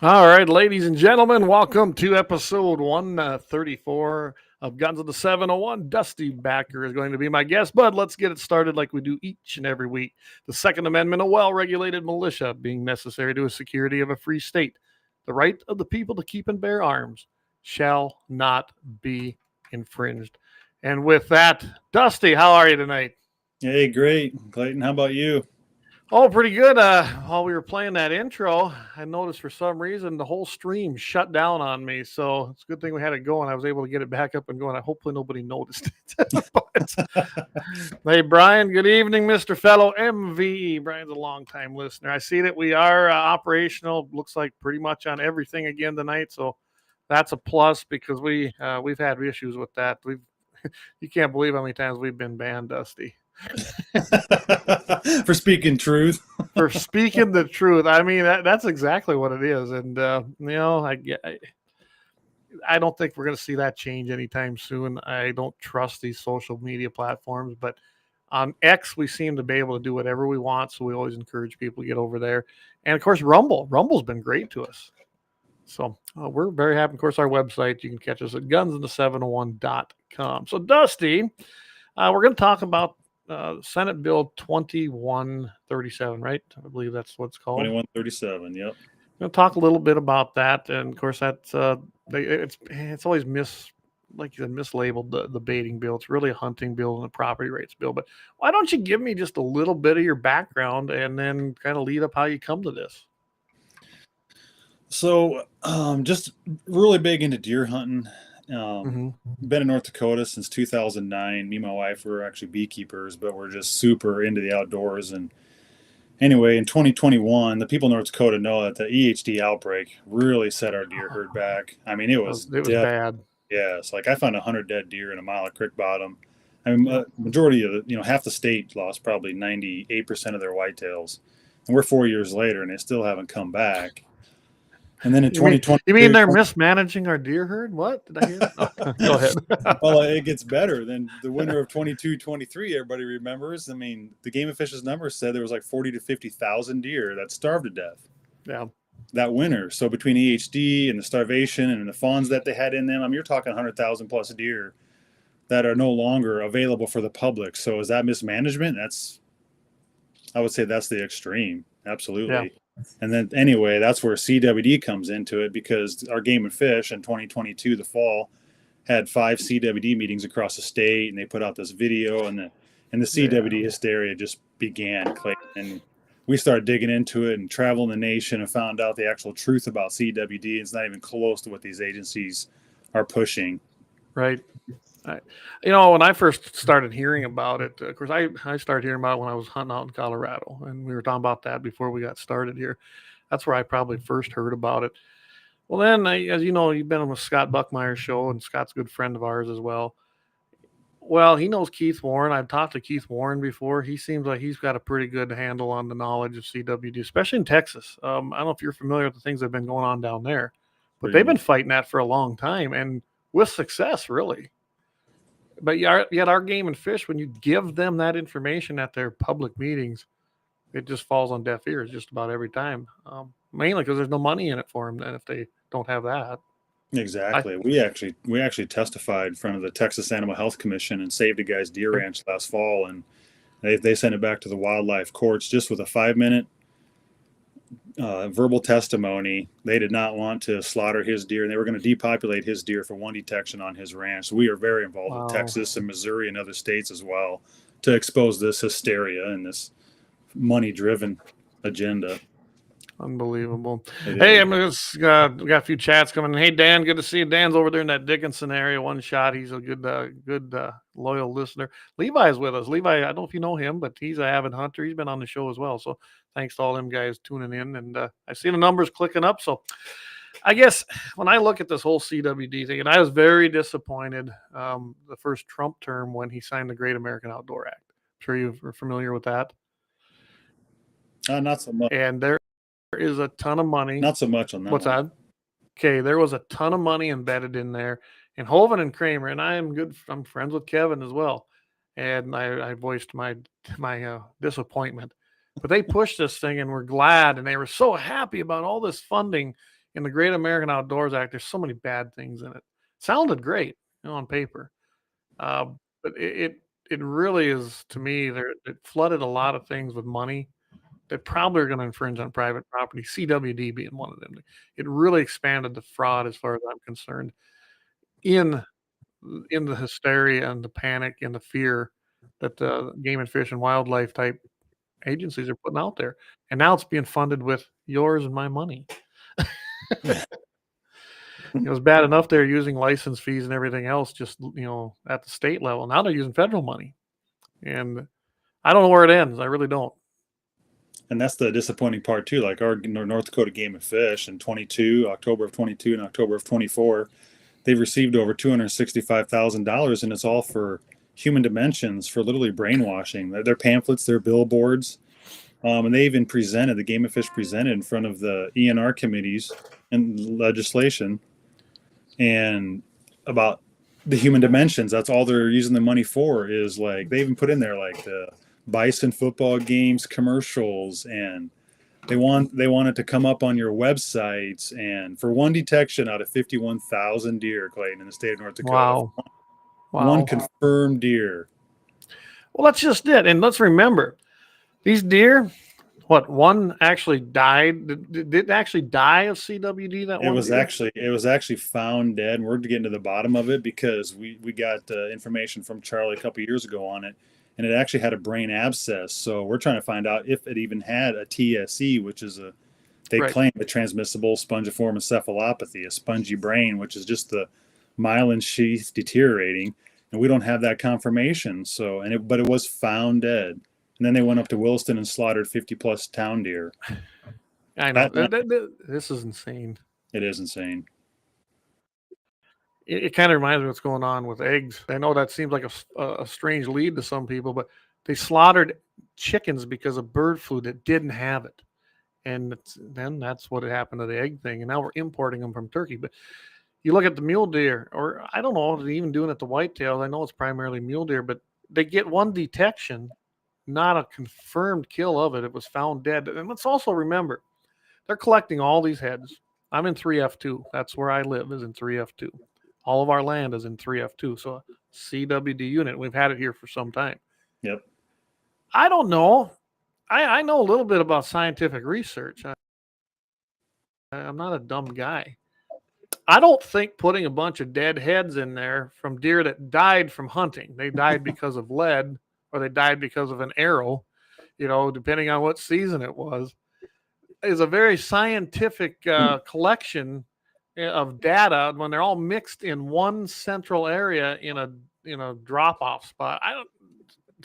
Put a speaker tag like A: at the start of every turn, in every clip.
A: All right, ladies and gentlemen, welcome to episode 134 of Guns of the 701. Dusty Backer is going to be my guest, but let's get it started like we do each and every week. The Second Amendment, a well-regulated militia being necessary to the security of a free state. The right of the people to keep and bear arms shall not be infringed. And with that, Dusty, how are you tonight?
B: Hey, great. Clayton, how about you?
A: Oh, pretty good. While we were playing that intro, I noticed for some reason the whole stream shut down on me. So it's a good thing we had it going. I was able to get it back up and going. Hopefully nobody noticed it. But, hey, Brian, good evening, Mr. Fellow MVE. Brian's a longtime listener. I see that we are operational. Looks like pretty much on everything again tonight. So that's a plus because we've had issues with that. You can't believe how many times we've been banned, Dusty.
B: For speaking truth.
A: For speaking the truth. I mean, that's exactly what it is. And, I don't think we're going to see that change anytime soon. I don't trust these social media platforms, but on X, we seem to be able to do whatever we want. So we always encourage people to get over there. And of course, Rumble's been great to us. So we're very happy. Of course, our website, you can catch us at gunsinthe701.com. So Dusty, we're going to talk about Senate Bill 2137, right? I believe that's what it's called.
B: 2137, yep.
A: We'll talk a little bit about that, and of course, that's it's always mislabeled the baiting bill. It's really a hunting bill and a property rights bill. But why don't you give me just a little bit of your background and then kind of lead up how you come to this?
B: So, just really big into deer hunting. Been in North Dakota since 2009. Me and my wife were actually beekeepers, but we're just super into the outdoors. And anyway, in 2021, the people in North Dakota know that the EHD outbreak really set our deer herd back. I mean, it was
A: bad.
B: Yeah, it's like I found 100 dead deer in a mile of creek bottom. I mean, majority of half the state lost probably 98% of their whitetails, and we're 4 years later, and they still haven't come back. And then in 2020,
A: you mean they're mismanaging our deer herd? What did I hear? Oh, go ahead.
B: Well, it gets better than the winter of 22-23. Everybody remembers. I mean, the Game and Fish's numbers said there was like 40 to 50,000 deer that starved to death.
A: Yeah,
B: that winter. So between EHD and the starvation and the fawns that they had in them, I mean, you're talking 100,000 plus deer that are no longer available for the public. So is that mismanagement? I would say that's the extreme. Absolutely. Yeah. And then anyway, that's where CWD comes into it, because our Game and Fish in 2022, the fall, had 5 CWD meetings across the state, and they put out this video, and the CWD hysteria just began, Clayton. And we started digging into it and traveling the nation and found out the actual truth about CWD. It's not even close to what these agencies are pushing.
A: Right. When I first started hearing about it, of course, I started hearing about it when I was hunting out in Colorado, and we were talking about that before we got started here. That's where I probably first heard about it. Well, then, as you know, you've been on the Scott Buckmeyer's show, and Scott's a good friend of ours as well. Well, he knows Keith Warren. I've talked to Keith Warren before. He seems like he's got a pretty good handle on the knowledge of CWD, especially in Texas. I don't know if you're familiar with the things that have been going on down there, but they've been fighting that for a long time, and with success, really. But yet our Game and Fish, when you give them that information at their public meetings, it just falls on deaf ears just about every time. Mainly because there's no money in it for them, and if they don't have that.
B: Exactly. We actually testified in front of the Texas Animal Health Commission and saved a guy's deer ranch last fall, and they sent it back to the wildlife courts just with a 5-minute verbal testimony. They did not want to slaughter his deer, and they were going to depopulate his deer for one detection on his ranch. So we are very involved with Texas and Missouri and other states as well to expose this hysteria and this money-driven agenda.
A: Unbelievable. Hey, we got a few chats coming in. Hey, Dan, good to see you. Dan's over there in that Dickinson area. One shot. He's a good loyal listener. Levi's with us. Levi, I don't know if you know him, but he's an avid hunter. He's been on the show as well. So thanks to all them guys tuning in. And I see the numbers clicking up. So I guess when I look at this whole CWD thing, and I was very disappointed the first Trump term when he signed the Great American Outdoor Act. I'm sure you're familiar with that.
B: Not so much.
A: And there is a ton of money.
B: Not so much on that.
A: What's that? Okay, there was a ton of money embedded in there. And Hovind and Kramer, and I'm friends with Kevin as well. And I voiced my disappointment. But they pushed this thing, and we're glad, and they were so happy about all this funding in the Great American Outdoors Act, there's so many bad things in it. Sounded great, on paper, but it really is, to me, it flooded a lot of things with money that probably are going to infringe on private property. CWD being one of them. It really expanded the fraud, as far as I'm concerned, in the hysteria and the panic and the fear that the game and fish and wildlife type agencies are putting out there. And now it's being funded with yours and my money. It was bad enough they're using license fees and everything else just, at the state level. Now they're using federal money. And I don't know where it ends. I really don't.
B: And that's the disappointing part too. Like our North Dakota Game and Fish in October of 22 and October of 24, they've received over $265,000, and it's all for human dimensions, for literally brainwashing. Their pamphlets, their billboards, and they even presented, the Game and Fish presented in front of the ENR committees and legislation, and about the human dimensions. That's all they're using the money for. Is like they even put in there like the Bison football games commercials, and they want it to come up on your websites, and for one detection out of 51,000 deer, Clayton, in the state of North Dakota.
A: Wow.
B: One confirmed deer.
A: Well, that's just it. And let's remember, these deer, one actually died. Did it actually die of CWD?
B: It was actually found dead, and we're getting to the bottom of it because we got information from Charlie a couple years ago on it, and it actually had a brain abscess. So we're trying to find out if it even had a TSE, which is they claim a transmissible spongiform encephalopathy, a spongy brain, which is just the myelin sheath deteriorating, and we don't have that confirmation. So, but it was found dead. And then they went up to Williston and slaughtered 50+ town deer.
A: I know. This is insane.
B: It is insane.
A: It kind of reminds me of what's going on with eggs. I know that seems like a strange lead to some people, but they slaughtered chickens because of bird flu that didn't have it. And then that's what happened to the egg thing. And now we're importing them from Turkey. But you look at the mule deer, or I don't know, they're even doing it to whitetails. I know it's primarily mule deer, but they get one detection, not a confirmed kill of it. It was found dead. And let's also remember, they're collecting all these heads. I'm in 3F2. That's where I live, is in 3F2. All of our land is in 3F2. So a CWD unit. We've had it here for some time.
B: Yep.
A: I don't know. I know a little bit about scientific research. I'm not a dumb guy. I don't think putting a bunch of dead heads in there from deer that died from hunting, they died because of lead, or they died because of an arrow, depending on what season it was, is a very scientific collection of data when they're all mixed in one central area in a drop-off spot. I don't,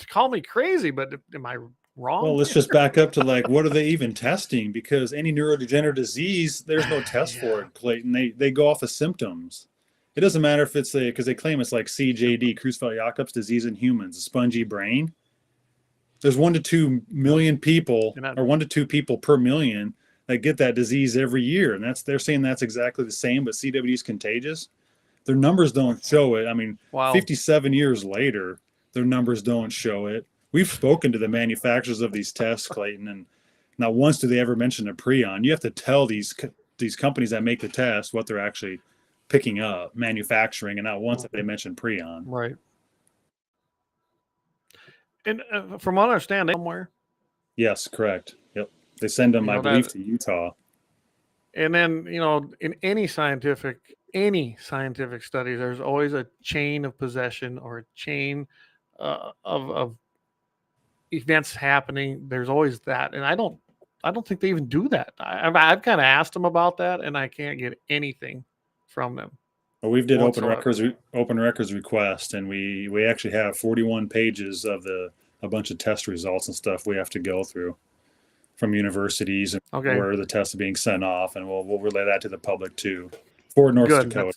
A: call me crazy, but am I wrong?
B: Well, let's just back up to what are they even testing? Because any neurodegenerative disease, there's no test for it, Clayton. They go off of symptoms. It doesn't matter if it's because they claim it's like CJD, Creutzfeldt-Jakob's disease in humans, a spongy brain. There's 1 to 2 million people, or 1 to 2 people per million that get that disease every year, and they're saying that's exactly the same. But CWD is contagious. Their numbers don't show it. I mean, 57 years later, their numbers don't show it. We've spoken to the manufacturers of these tests, Clayton, and not once do they ever mention a prion. You have to tell these companies that make the test what they're actually picking up, manufacturing, and not once have they mentioned prion.
A: Right. And from what I understand, somewhere.
B: Yes, correct. Yep. They send them, I believe, to Utah.
A: And then, in any scientific study, there's always a chain of possession or a chain of events happening. There's always that. And I don't think they even do that. I've kind of asked them about that, and I can't get anything from them.
B: Well, we've did open records request, and we actually have 41 pages of a bunch of test results and stuff we have to go through from universities and where the tests are being sent off, and we'll relay that to the public too for North Dakota.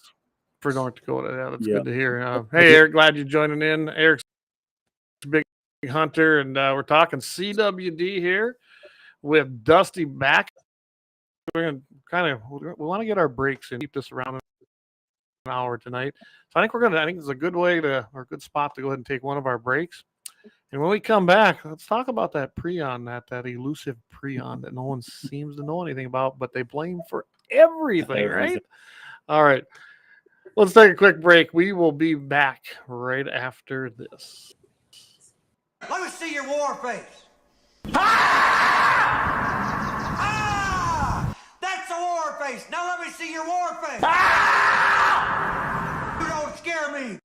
A: For North Dakota, yeah, that's good to hear. Hey, Eric, glad you're joining in. Eric's a big hunter, and we're talking CWD here with Dusty back. We're gonna we want to get our breaks and keep this around an hour tonight. So I think it's a good way or a good spot to go ahead and take one of our breaks. And when we come back, let's talk about that prion, that elusive prion that no one seems to know anything about, but they blame for everything, right? All right. Let's take a quick break. We will be back right after this.
C: Let me see your war face. Ah! That's a war face. Now let me see your war face. Ah! You don't scare me.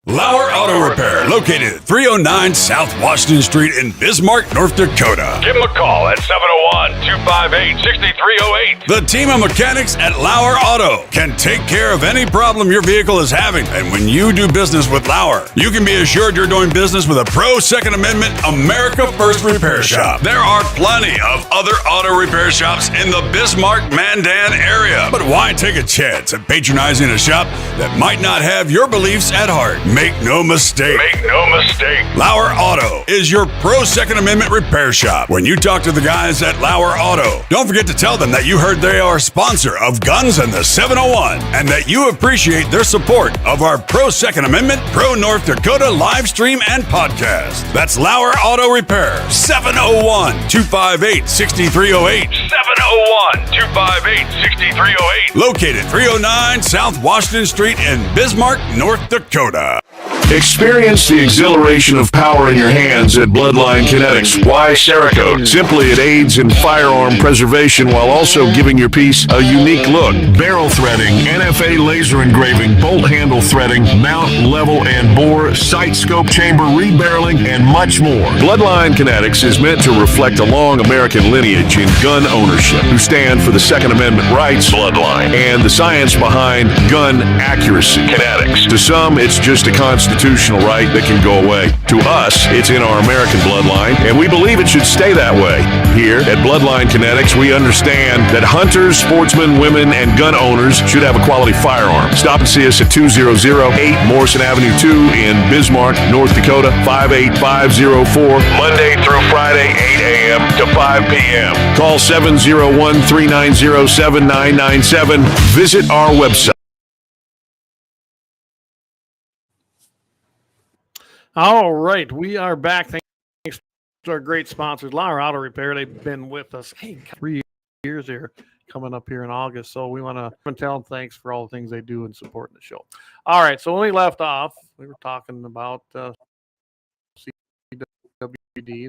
D: Lauer Auto Repair, located at 309 South Washington Street in Bismarck, North Dakota.
E: Give them a call at 701-258-6308.
D: The team of mechanics at Lauer Auto can take care of any problem your vehicle is having. And when you do business with Lauer, you can be assured you're doing business with a pro Second Amendment America First repair shop. There are plenty of other auto repair shops in the Bismarck-Mandan area. But why take a chance at patronizing a shop that might not have your beliefs at heart? Make no mistake.
E: Make no mistake.
D: Lauer Auto is your pro Second Amendment repair shop. When you talk to the guys at Lauer Auto, don't forget to tell them that you heard they are a sponsor of Guns and the 701 and that you appreciate their support of our pro Second Amendment, pro North Dakota live stream and podcast. That's Lauer Auto Repair, 701-258-6308.
E: 701-258-6308.
D: Located 309 South Washington Street in Bismarck, North Dakota.
F: Experience the exhilaration of power in your hands at Bloodline Kinetics. Why Cerakote? Simply, it aids in firearm preservation while also giving your piece a unique look. Barrel threading, NFA laser engraving, bolt handle threading, mount, level, and bore, sight scope chamber rebarreling, and much more. Bloodline Kinetics is meant to reflect a long American lineage in gun ownership, who stand for the Second Amendment rights, Bloodline, and the science behind gun accuracy, Kinetics. To some, it's just a constitutional right that can go away. To us, it's in our American bloodline, and we believe it should stay that way. Here at Bloodline Kinetics, we understand that hunters, sportsmen, women, and gun owners should have a quality firearm. Stop and see us at 2008 Morrison Avenue 2 in Bismarck, North Dakota, 58504, Monday through Friday, 8 a.m. to 5 p.m. Call 701-390-7997. Visit our website.
A: All right, we are back. Thanks to our great sponsors, Lauer Auto Repair. They've been with us 3 years here, coming up here in August. So we want to tell them thanks for all the things they do in supporting the show. All right, so when we left off, we were talking about CWD,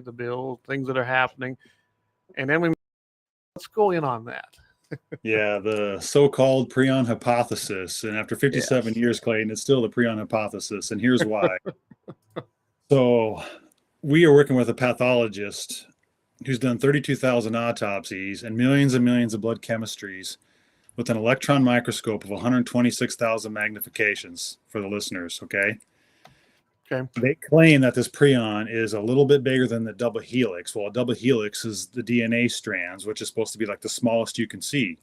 A: the bill, things that are happening, and then let's go in on that.
B: Yeah, the so-called prion hypothesis. And after 57 years, Clayton, it's still the prion hypothesis. And here's why. So we are working with a pathologist who's done 32,000 autopsies and millions of blood chemistries with an electron microscope of 126,000 magnifications for the listeners, okay?
A: Okay.
B: They claim that this prion is a little bit bigger than the double helix. Well, a double helix is the DNA strands, which is supposed to be like the smallest you can see.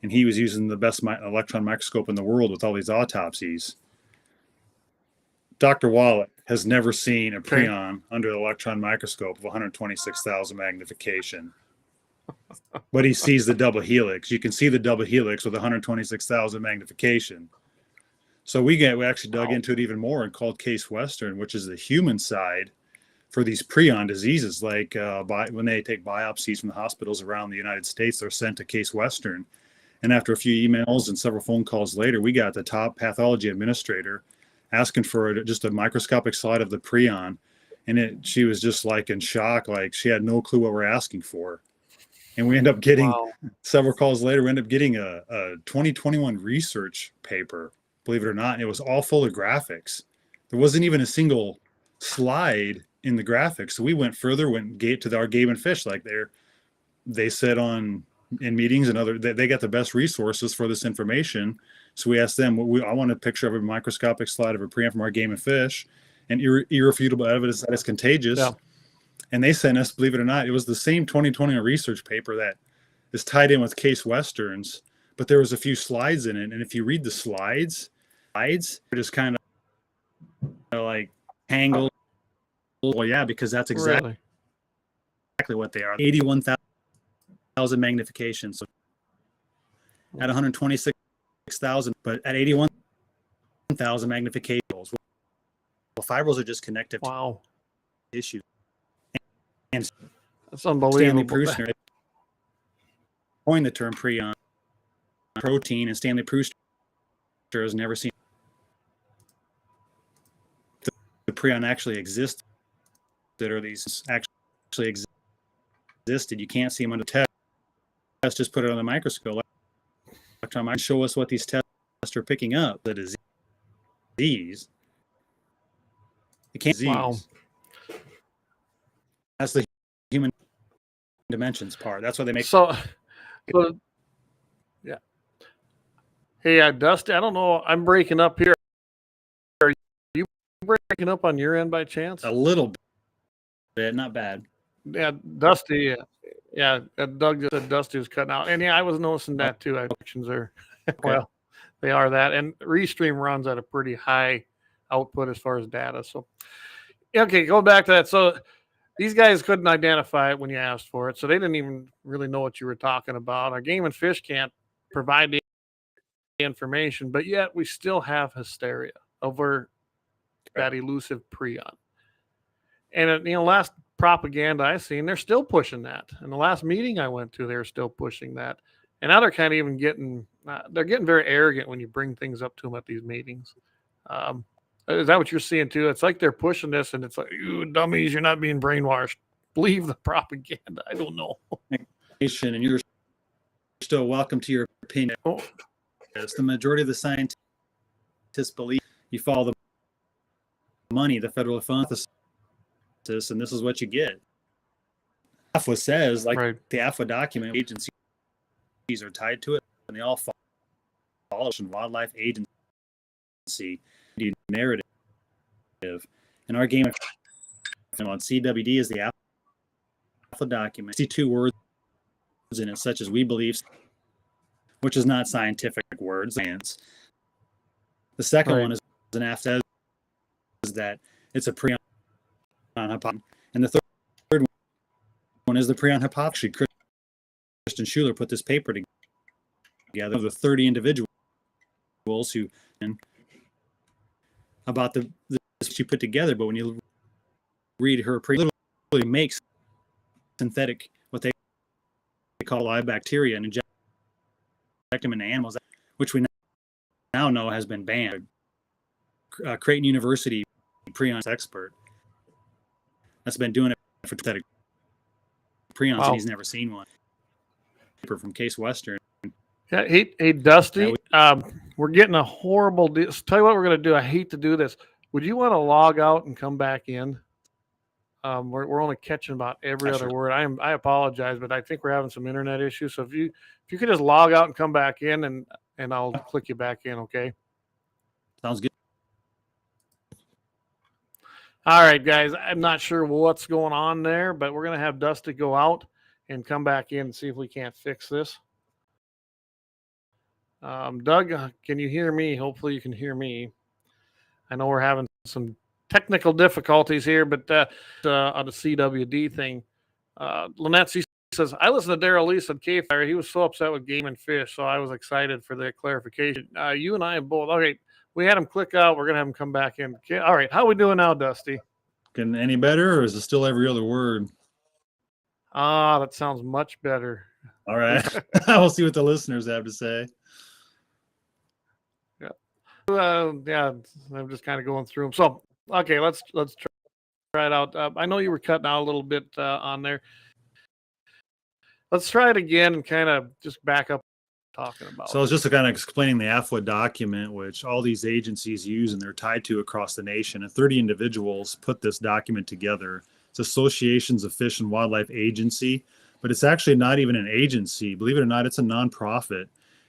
B: And he was using the best electron microscope in the world with all these autopsies. Dr. Wallach has never seen a prion under the electron microscope of 126,000 magnification. But he sees the double helix. You can see the double helix with 126,000 magnification. So we actually dug into it even more and called Case Western, which is the human side for these prion diseases. Like when they take biopsies from the hospitals around the United States, they're sent to Case Western. And after a few emails and several phone calls later, we got the top pathology administrator asking for just a microscopic slide of the prion. And she was just like in shock, like she had no clue what we're asking for. And we end up getting several calls later, we end up getting a 2021 research paper, believe it or not. And it was all full of graphics. There wasn't even a single slide in the graphics. So we went further, went to our Game and Fish, like they said in meetings and they got the best resources for this information. So we asked them, I want a picture of a microscopic slide of a prion from our Game and Fish and irrefutable evidence that it's contagious. Yeah. And they sent us, believe it or not, it was the same 2020 research paper that is tied in with Case Westerns, but there was a few slides in it. And if you read the slides, they're just kind of like tangled. Well, yeah, because that's exactly what they are. 81,000 magnification. So at 126,000, but at 81,000 magnification. fibrils are just connective
A: Wow.
B: tissue. And
A: That's
B: Stanley
A: unbelievable.
B: Prusner coined the term prion protein, and Stanley Prusner has never seen the prion actually exist. That are these actually existed. You can't see them under test. Just put it on the microscope. Electron microscope, show us what these tests are picking up. The disease. It can't disease.
A: Wow.
B: That's the human dimensions part. That's why they make.
A: So yeah. Hey, Dusty, I don't know. I'm breaking up here. Are you breaking up on your end by chance?
B: A little bit, not bad.
A: Yeah, Dusty. Yeah, Doug just said Dusty was cutting out. And yeah, I was noticing that too. Actions are, well, they are that. And Restream runs at a pretty high output as far as data. So, okay, go back to that. So, these guys couldn't identify it when you asked for it. So, they didn't even really know what you were talking about. Our Game and Fish can't provide the information, but yet we still have hysteria over that elusive prion. And, last propaganda I seen, they're still pushing that. In the last meeting I went to, they were still pushing that. And now they're kind of even getting, they're getting very arrogant when you bring things up to them at these meetings. Is that what you're seeing too? It's like they're pushing this and it's like, you dummies, you're not being brainwashed. Believe the propaganda. I don't know.
B: And you're still welcome to your opinion.
A: Oh.
B: It's the majority of the scientists believe you follow the money, the federal funds, and this is what you get. AFWA says, like the AFWA document, agencies are tied to it, and they all follow Wildlife Agency narrative. And our game on CWD is the AFWA document. 62 words in it, such as we believe, which is not scientific words, science. The second one is an AFWA is that it's a prion hypothesis. And the third one is the prion hypothesis. Christian Schuler put this paper together of the 30 individuals who about this she put together, but when you read her prion, literally makes synthetic what they call live bacteria and inject them into animals, which we now know has been banned. Creighton University prion expert that's been doing it for synthetic prions, and he's never seen one. From Case Western.
A: Yeah, hey Dusty, we're getting a horrible deal. Tell you what we're going to do. I hate to do this. Would you want to log out and come back in? We're only catching about every other word. I apologize, but I think we're having some internet issues. So if you could just log out and come back in, and I'll click you back in, okay?
B: Sounds good.
A: All right, guys. I'm not sure what's going on there, but we're going to have Dusty go out and come back in and see if we can't fix this. Doug, can you hear me? Hopefully you can hear me. I know we're having some technical difficulties here, but on the CWD thing, Lynette says, I listened to Daryl Lee at KFYR. He was so upset with Game and Fish, so I was excited for the clarification. You and I both. Okay, we had him click out. We're going to have him come back in. Okay, all right, how we doing now, Dusty?
B: Getting any better, or is it still every other word?
A: That sounds much better.
B: All right. We'll see what the listeners have to say.
A: Yeah, I'm just kind of going through them. So, okay, let's try it out. I know you were cutting out a little bit on there. Let's try it again and kind of just back up talking about.
B: So I was just kind of explaining the AFWA document, which all these agencies use and they're tied to across the nation. And 30 individuals put this document together. It's Associations of Fish and Wildlife Agency, but it's actually not even an agency. Believe it or not, it's a nonprofit.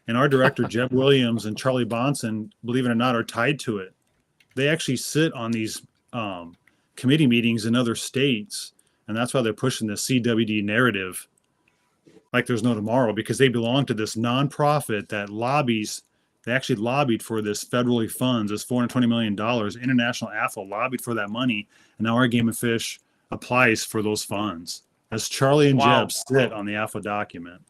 B: And our director, Jeb Williams, and Charlie Bonson, believe it or not, are tied to it. They actually sit on these committee meetings in other states, and that's why they're pushing the CWD narrative like there's no tomorrow, because they belong to this nonprofit that lobbies. They actually lobbied for this federally funds, this $420 million. International AFWA lobbied for that money, and now our Game and Fish applies for those funds. As Charlie and Jeb sit on the AFWA document.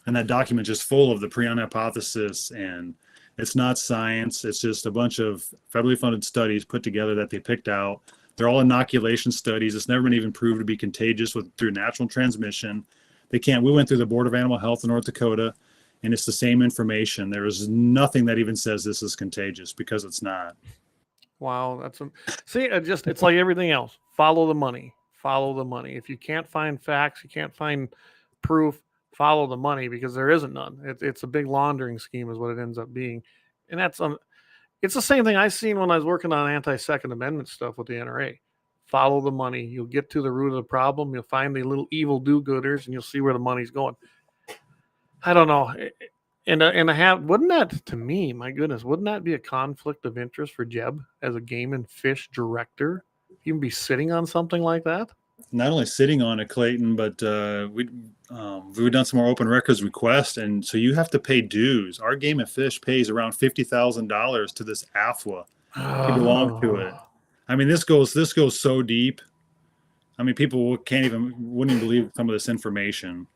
B: And that document is just full of the prion hypothesis and It's not science. It's just a bunch of federally funded studies put together that they picked out. They're all inoculation studies. It's never been even proved to be contagious through natural transmission. We went through the Board of Animal Health in North Dakota, and it's the same information. There is nothing that even says this is contagious, because it's not.
A: Wow, it's like everything else. Follow the money. Follow the money. If you can't find facts, you can't find proof, follow the money, because there isn't none. It's a big laundering scheme is what it ends up being. And it's the same thing I seen when I was working on anti-Second Amendment stuff with the NRA. Follow the money. You'll get to the root of the problem. You'll find the little evil do-gooders, and you'll see where the money's going. I don't know. Wouldn't that, to me, my goodness, wouldn't that be a conflict of interest for Jeb as a game and fish director? Even be sitting on something like that?
B: Not only sitting on it, Clayton, but we've done some more open records requests, and so you have to pay dues. Our Game and Fish pays around $50,000 to this AFWA to belong to it. I mean, this goes so deep. I mean, people wouldn't even believe some of this information.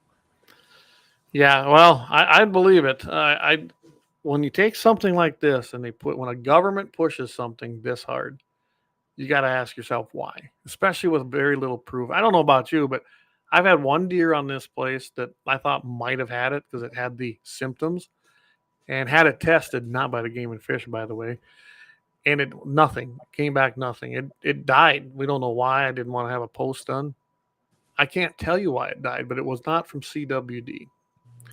A: Yeah, well, I believe it. When you take something like this and when a government pushes something this hard, you got to ask yourself why, especially with very little proof. I don't know about you, but I've had one deer on this place that I thought might have had it because it had the symptoms, and had it tested, not by the Game and Fish, by the way, and nothing came back, nothing. It died. We don't know why. I didn't want to have a post done. I can't tell you why it died, but it was not from CWD.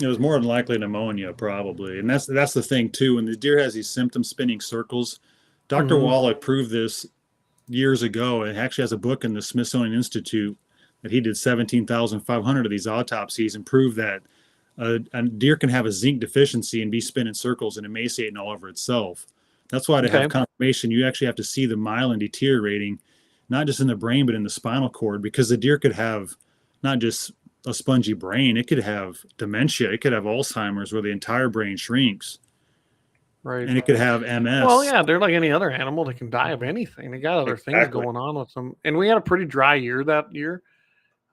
B: It was more than likely pneumonia, probably, and that's the thing too. When the deer has these symptoms spinning circles, Dr. Wallach proved this years ago, and actually has a book in the Smithsonian Institute that he did 17,500 of these autopsies and proved that a deer can have a zinc deficiency and be spinning circles and emaciating all over itself. That's why to have confirmation, you actually have to see the myelin deteriorating, not just in the brain, but in the spinal cord, because the deer could have not just a spongy brain, it could have dementia, it could have Alzheimer's where the entire brain shrinks.
A: Right.
B: And it could have MS.
A: Well, yeah, they're like any other animal. They can die of anything. They got other things going on with them. And we had a pretty dry year that year.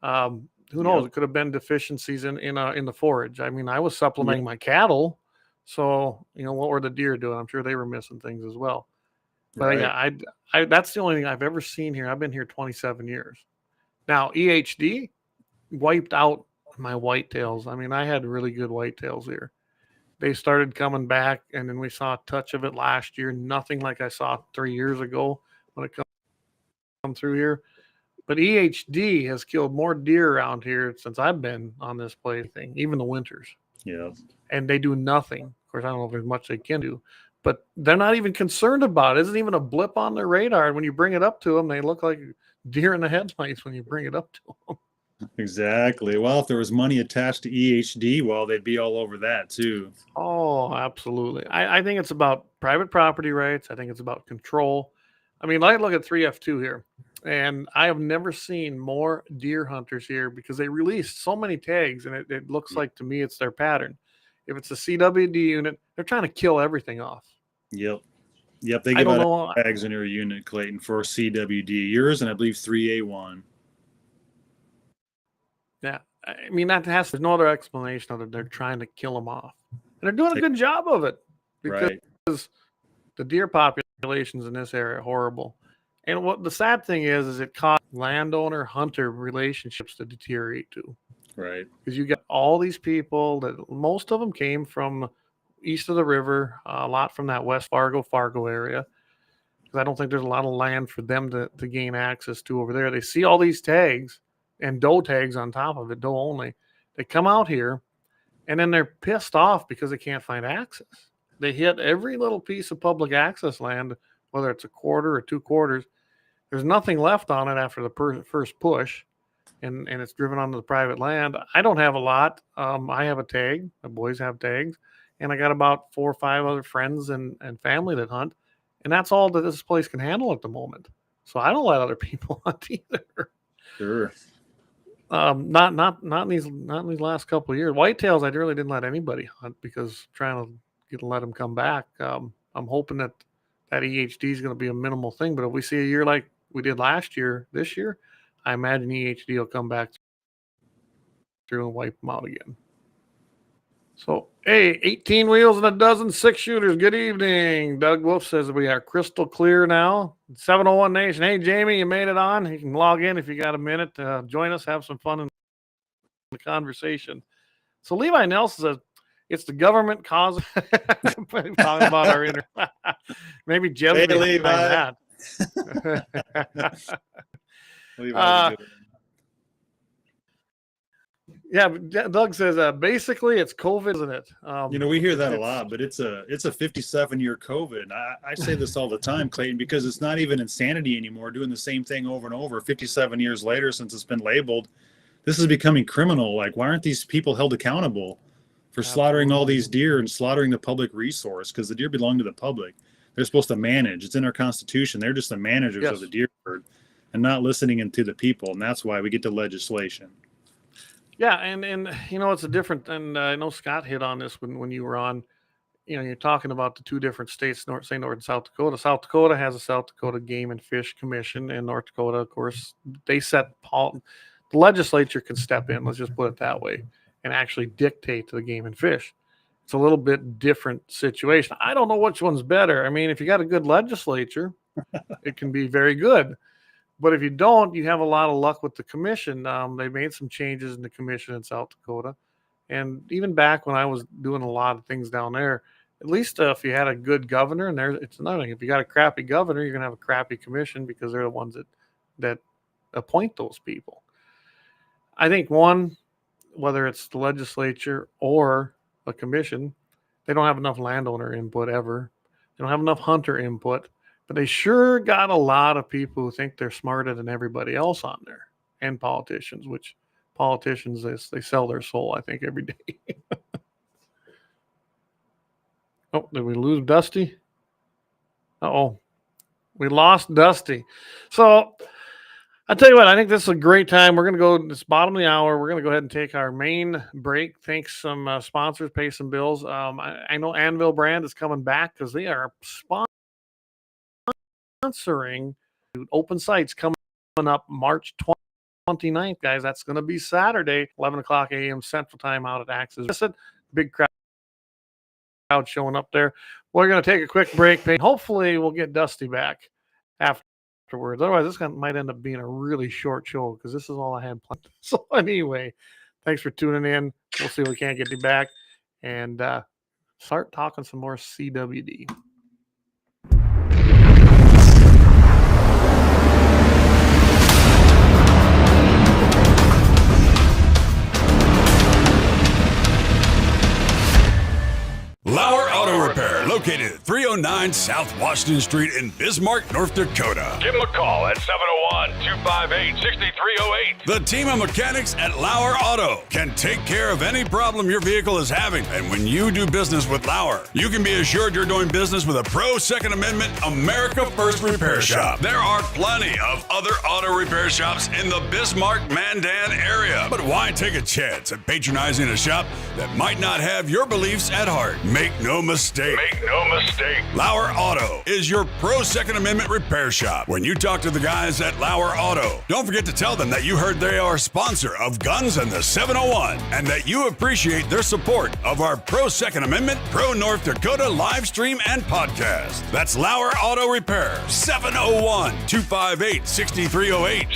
A: Who knows? It could have been deficiencies in the forage. I mean, I was supplementing my cattle. So, what were the deer doing? I'm sure they were missing things as well. But yeah, that's the only thing I've ever seen here. I've been here 27 years. Now, EHD wiped out my whitetails. I mean, I had really good whitetails here. They started coming back, and then we saw a touch of it last year. Nothing like I saw 3 years ago when it come through here. But EHD has killed more deer around here since I've been on this place thing, even the winters.
B: Yeah.
A: And they do nothing. Of course, I don't know if there's much they can do, but they're not even concerned about it. It isn't even a blip on their radar. And when you bring it up to them, they look like deer in the headlights when you bring it up to them.
B: Exactly. Well, if there was money attached to EHD, well, they'd be all over that too.
A: Oh, absolutely. I think it's about private property rights. I think it's about control. I mean, I look at 3F2 here, and I have never seen more deer hunters here because they released so many tags, and it looks like to me it's their pattern. If it's a CWD unit, they're trying to kill everything off.
B: Yep. They give out tags in your unit, Clayton, for CWD. Yours, and I believe 3A1.
A: Yeah, I mean, there's no other explanation other than they're trying to kill them off. And they're doing a good job of it because the deer populations in this area are horrible. And what the sad thing is it caused landowner-hunter relationships to deteriorate too.
B: Right.
A: Because you got all these people that most of them came from east of the river, a lot from that West Fargo area. Because I don't think there's a lot of land for them to gain access to over there. They see all these tags and doe tags on top of it, doe only. They come out here, and then they're pissed off because they can't find access. They hit every little piece of public access land, whether it's a quarter or 2 quarters. There's nothing left on it after the first push, and it's driven onto the private land. I don't have a lot. I have a tag. My boys have tags, and I got about 4 or 5 other friends and family that hunt, and that's all that this place can handle at the moment. So I don't let other people hunt either.
B: Sure.
A: Not in these last couple of years. Whitetails, I really didn't let anybody hunt because trying to let them come back. I'm hoping that EHD is going to be a minimal thing. But if we see a year like we did last year, this year, I imagine EHD will come back through and wipe them out again. So, hey, 18 wheels and a dozen six shooters. Good evening. Doug Wolf says we are crystal clear now. 701 Nation. Hey, Jamie, you made it on. You can log in if you got a minute. Join us, have some fun in the conversation. So, Levi Nelson says it's the government cause. Talking about our inner. Maybe Jim's
B: Hey,
A: behind
B: Levi.
A: that.
B: Levi's a good one.
A: Yeah, Doug says basically it's COVID, isn't it?
B: We hear that a lot, but it's a 57-year COVID. I say this all the time, Clayton, because it's not even insanity anymore, doing the same thing over and over. 57 years later, since it's been labeled, this is becoming criminal. Like, why aren't these people held accountable for slaughtering all these deer and slaughtering the public resource? Because the deer belong to the public. They're supposed to manage. It's in our Constitution. They're just the managers of the deer herd and not listening to the people. And that's why we get to legislation.
A: Yeah, and it's a different, and I know Scott hit on this when you were on. You're talking about the two different states, North and South Dakota. South Dakota has a South Dakota Game and Fish Commission, and North Dakota, of course, they set the legislature can step in. Let's just put it that way, and actually dictate to the Game and Fish. It's a little bit different situation. I don't know which one's better. I mean, if you got a good legislature, it can be very good. But if you don't, you have a lot of luck with the commission. They made some changes in the commission in South Dakota. And even back when I was doing a lot of things down there, at least if you had a good governor, and it's another thing. If you got a crappy governor, you're going to have a crappy commission because they're the ones that appoint those people. I think whether it's the legislature or a commission, they don't have enough landowner input ever. They don't have enough hunter input. But they sure got a lot of people who think they're smarter than everybody else on there, and politicians, which politicians, they sell their soul, I think, every day. Oh, did we lose Dusty? Uh-oh. We lost Dusty. So I'll tell you what, I think this is a great time. We're going to go, it's bottom of the hour. We're going to go ahead and take our main break. Thanks some sponsors, pay some bills. I know Anvil Brand is coming back because they are sponsoring open sites coming up March 29th, guys. That's going to be Saturday, 11 o'clock a.m. Central Time out at Axis. Big crowd showing up there. We're going to take a quick break. Hopefully, we'll get Dusty back afterwards. Otherwise, this might end up being a really short show because this is all I had planned. So anyway, thanks for tuning in. We'll see if we can't get you back and start talking some more CWD.
D: Lauer Auto Repair, located at 309 South Washington Street in Bismarck, North Dakota.
E: Give them a call at 701-258-6308.
D: The team of mechanics at Lauer Auto can take care of any problem your vehicle is having. And when you do business with Lauer, you can be assured you're doing business with a pro Second Amendment America First repair shop. There are plenty of other auto repair shops in the Bismarck-Mandan area. But why take a chance at patronizing a shop that might not have your beliefs at heart? Make no mistake.
E: Make no mistake.
D: Lauer Auto is your pro Second Amendment repair shop. When you talk to the guys at Lauer Auto, don't forget to tell them that you heard they are a sponsor of Guns and the 701 and that you appreciate their support of our pro Second Amendment, pro North Dakota live stream and podcast. That's Lauer Auto Repair, 701-258-6308.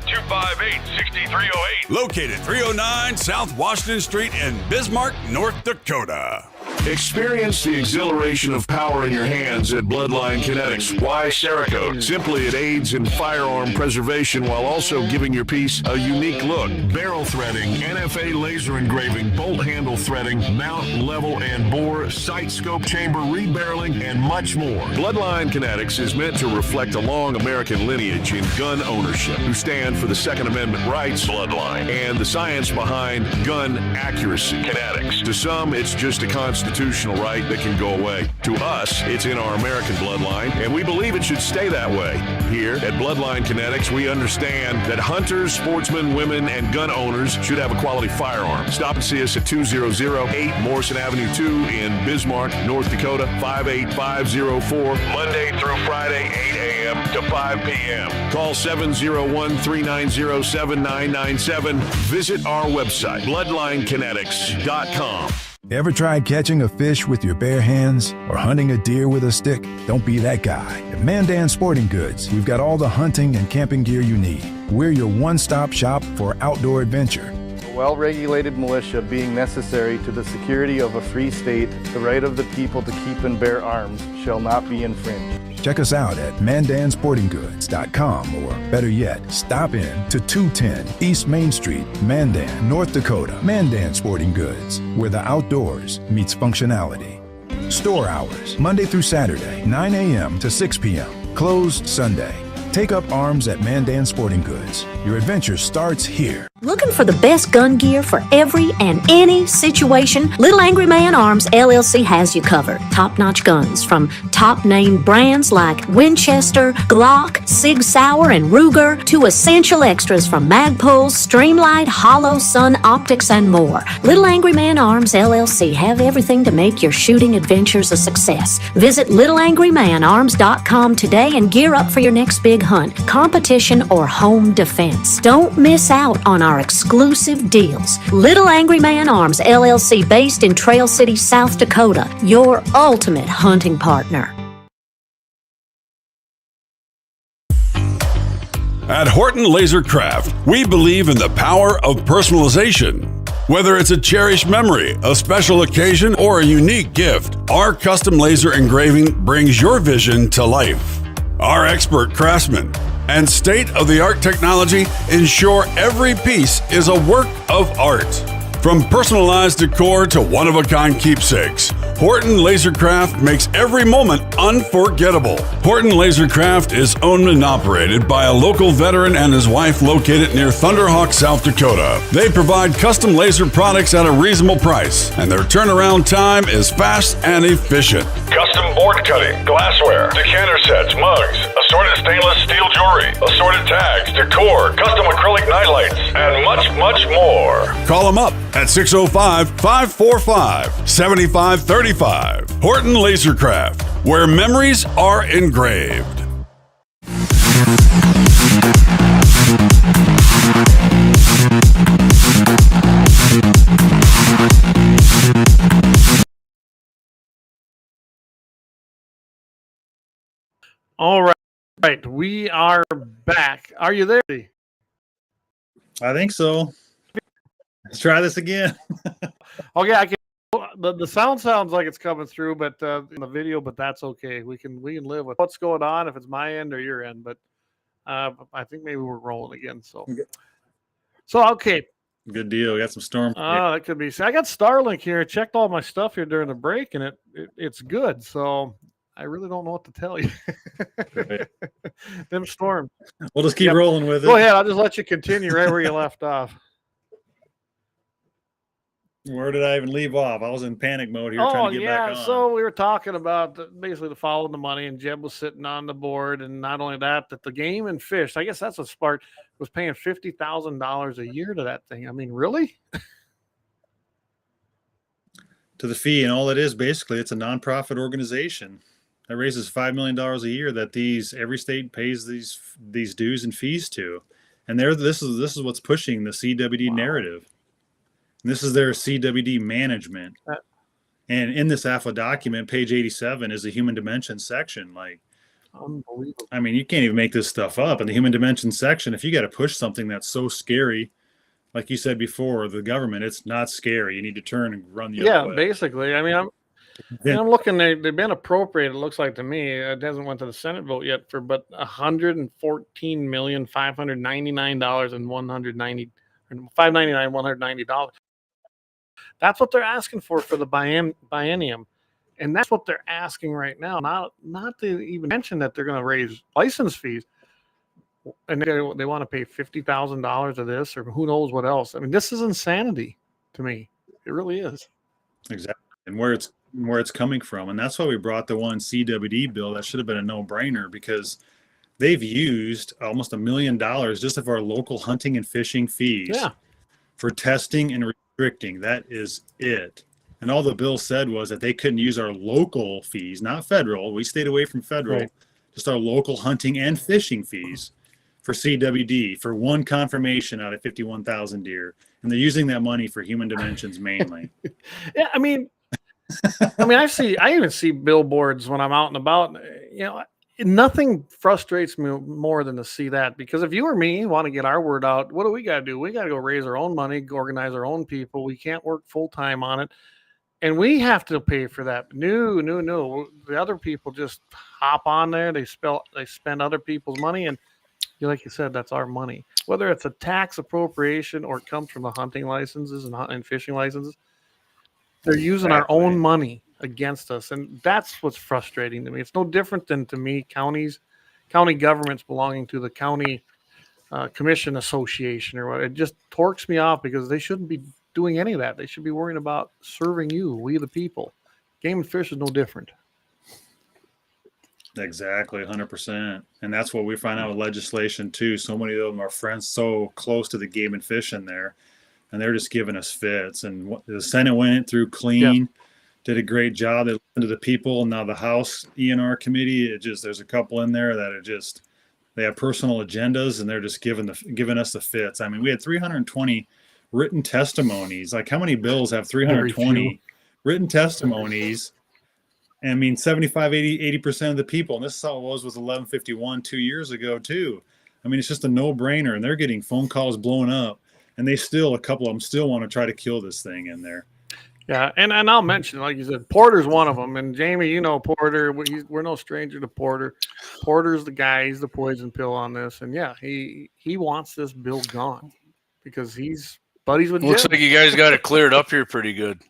E: 701-258-6308.
D: Located 309 South Washington Street in Bismarck, North Dakota.
F: Experience the exhilaration of power in your hands at Bloodline Kinetics. Why Cerakote? Simply, it aids in firearm preservation while also giving your piece a unique look. Barrel threading, NFA laser engraving, bolt handle threading, mount, level, and bore, sight scope chamber rebarreling, and much more. Bloodline Kinetics is meant to reflect a long American lineage in gun ownership, who stand for the Second Amendment rights, Bloodline, and the science behind gun accuracy. Kinetics. To some, it's just a constitution. constitutional right that can go away. To us, it's in our American bloodline, and we believe it should stay that way. Here at Bloodline Kinetics, we understand that hunters, sportsmen, women, and gun owners should have a quality firearm. Stop and see us at 2008 Morrison Avenue 2 in Bismarck, North Dakota, 58504, Monday through Friday, 8 a.m. to 5 p.m. Call 701-390-7997. Visit our website, bloodlinekinetics.com.
G: Ever tried catching a fish with your bare hands or hunting a deer with a stick? Don't be that guy. At Mandan Sporting Goods, we've got all the hunting and camping gear you need. We're your one-stop shop for outdoor adventure.
H: A well-regulated militia being necessary to the security of a free state, the right of the people to keep and bear arms shall not be infringed.
G: Check us out at mandansportinggoods.com, or better yet, stop in to 210 East Main Street, Mandan, North Dakota. Mandan Sporting Goods, where the outdoors meets functionality. Store hours, Monday through Saturday, 9 a.m. to 6 p.m. Closed Sunday. Take up arms at Mandan Sporting Goods. Your adventure starts here.
I: Looking for the best gun gear for every and any situation? Little Angry Man Arms LLC has you covered. Top-notch guns from top-name brands like Winchester, Glock, Sig Sauer, and Ruger to essential extras from Magpul, Streamlight, Hollow, Sun Optics, and more. Little Angry Man Arms LLC have everything to make your shooting adventures a success. Visit littleangrymanarms.com today and gear up for your next big hunt, competition, or home defense. Don't miss out on our exclusive deals. Little Angry Man Arms LLC, based in Trail City, South Dakota, your ultimate hunting partner.
D: At Horton Laser Craft, we believe in the power of personalization. Whether it's a cherished memory, a special occasion, or a unique gift, our custom laser engraving brings your vision to life. Our expert craftsmen and state-of-the-art technology ensure every piece is a work of art. From personalized decor to one-of-a-kind keepsakes, Horton Lasercraft makes every moment unforgettable. Horton Lasercraft is owned and operated by a local veteran and his wife located near Thunderhawk, South Dakota. They provide custom laser products at a reasonable price, and their turnaround time is fast and efficient.
E: Custom board cutting, glassware, decanter sets, mugs, assorted stainless steel jewelry, assorted tags, decor, custom acrylic nightlights, and much, much more.
D: Call them up at 605-545-7535. Horton Lasercraft, where memories are engraved.
A: All right. Right. We are back. Are you there?
B: I think so. Let's try this again.
A: Okay, I can. The sound sounds like it's coming through, but in the video, but that's okay. We can live with what's going on if it's my end or your end. But I think maybe we're rolling again. So okay.
B: Good deal. We got some storm.
A: That could be. See, I got Starlink here. I checked all my stuff here during the break, and it's good. So I really don't know what to tell you. Them storms.
B: We'll just keep rolling with it.
A: Go ahead. I'll just let you continue right where you left off.
B: Where did I even leave off? I was in panic mode here trying to get back on.
A: So we were talking about basically the follow the money, and Jeb was sitting on the board, and not only that the game and fish, I guess that's what sparked, was paying $50,000 a year to that thing. I mean, really?
B: To the fee, and all it is basically, it's a nonprofit organization that raises $5 million a year that every state pays these dues and fees to, and this is what's pushing the CWD narrative. And this is their CWD management. And in this AFA document, page 87 is the human dimension section. Like,
A: unbelievable.
B: I mean, you can't even make this stuff up. In the human dimension section, if you got to push something that's so scary, like you said before, the government, it's not scary. You need to turn and run the other way.
A: Basically. I mean, I'm looking. They've been appropriated. It looks like to me. It hasn't went to the Senate vote yet but $114,599,190. That's what they're asking for the biennium, and that's what they're asking right now. Not to even mention that they're going to raise license fees, and they want to pay $50,000 of this, or who knows what else. I mean, this is insanity to me. It really is.
B: Exactly. And where it's and where it's coming from. And that's why we brought the one CWD bill. That should have been a no-brainer, because they've used almost $1 million just of our local hunting and fishing fees for testing and restricting. That is it. And all the bill said was that they couldn't use our local fees, not federal. We stayed away from federal, just our local hunting and fishing fees for CWD for one confirmation out of 51,000 deer. And they're using that money for human dimensions mainly.
A: Yeah, I mean, I even see billboards when I'm out and about. You know, nothing frustrates me more than to see that, because if you or me want to get our word out, what do we got to do? We got to go raise our own money, organize our own people. We can't work full time on it, and we have to pay for that. No. The other people just hop on there. They spend other people's money, and like you said, that's our money. Whether it's a tax appropriation or it comes from the hunting licenses and fishing licenses, they're using our own money against us, and that's what's frustrating to me. It's no different than, to me, county governments belonging to the county commission association or what. It just torques me off, because they shouldn't be doing any of that. They should be worrying about serving you, we the people. Game and Fish is no different.
B: Exactly, 100%. And that's what we find out with legislation too. So many of them are friends so close to the game and fish in there, and they're just giving us fits. And the Senate went through clean, did a great job. They listened to the people. Now the House E&R committee, there's a couple in there that are just, they have personal agendas, and they're just giving us the fits. I mean, we had 320 written testimonies. Like, how many bills have 320 written testimonies? I mean, 80% of the people, and this is how it was with 1151 2 years ago too. I mean, it's just a no-brainer, and they're getting phone calls blowing up, and a couple of them still want to try to kill this thing in there.
A: Yeah, and I'll mention, like you said, Porter's one of them. And Jamie, you know Porter. We're no stranger to Porter. Porter's the guy. He's the poison pill on this. And yeah, he wants this bill gone because he's buddies with
J: Looks
A: Jim.
J: like you guys got it cleared up here pretty good.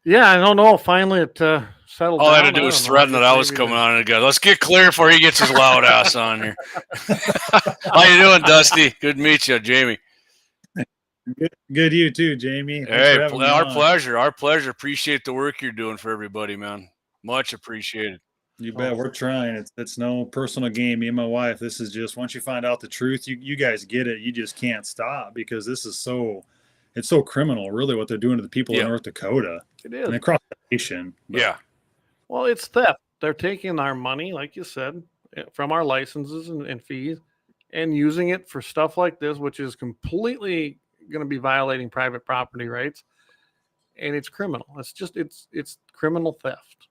A: Yeah, I don't know. Finally, it settled
J: All
A: down.
J: I had to do was threaten that I was coming on and go, let's get clear before he gets his loud ass on here. How you doing, Dusty? Good to meet you, Jamie.
B: Good, you too, Jamie.
J: Hey, our pleasure. Our pleasure. Appreciate the work you're doing for everybody, man. Much appreciated.
B: You bet. We're trying. It's no personal game. Me and my wife, this is just, once you find out the truth, you guys get it. You just can't stop, because this is it's so criminal, really, what they're doing to the people in North Dakota.
A: It is.
B: And across the nation.
J: Yeah.
A: Well, it's theft. They're taking our money, like you said, from our licenses and fees, and using it for stuff like this, which is completely going to be violating private property rights, and it's criminal. It's criminal theft.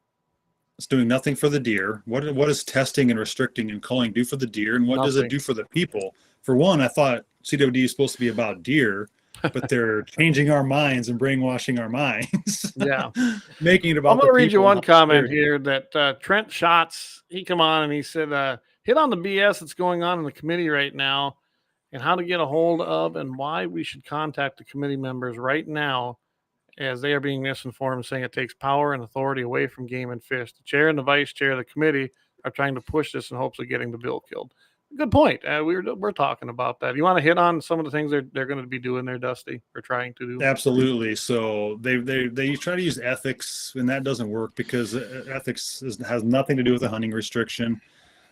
B: It's doing nothing for the deer. What does testing and restricting and culling do for the deer, and what does it do for the people? For one, I thought CWD is supposed to be about deer, but they're changing our minds and brainwashing our minds.
A: Yeah,
B: making it about.
A: I'm going to read you one comment here that Trent Schatz, he come on and he said, hit on the BS that's going on in the committee right now, and how to get a hold of and why we should contact the committee members right now, as they are being misinformed, saying it takes power and authority away from Game and Fish. The chair and the vice chair of the committee are trying to push this in hopes of getting the bill killed. Good point. We're talking about that. You want to hit on some of the things they're going to be doing there, Dusty, or trying to do?
B: Absolutely. So they try to use ethics, and that doesn't work, because ethics has nothing to do with the hunting restriction.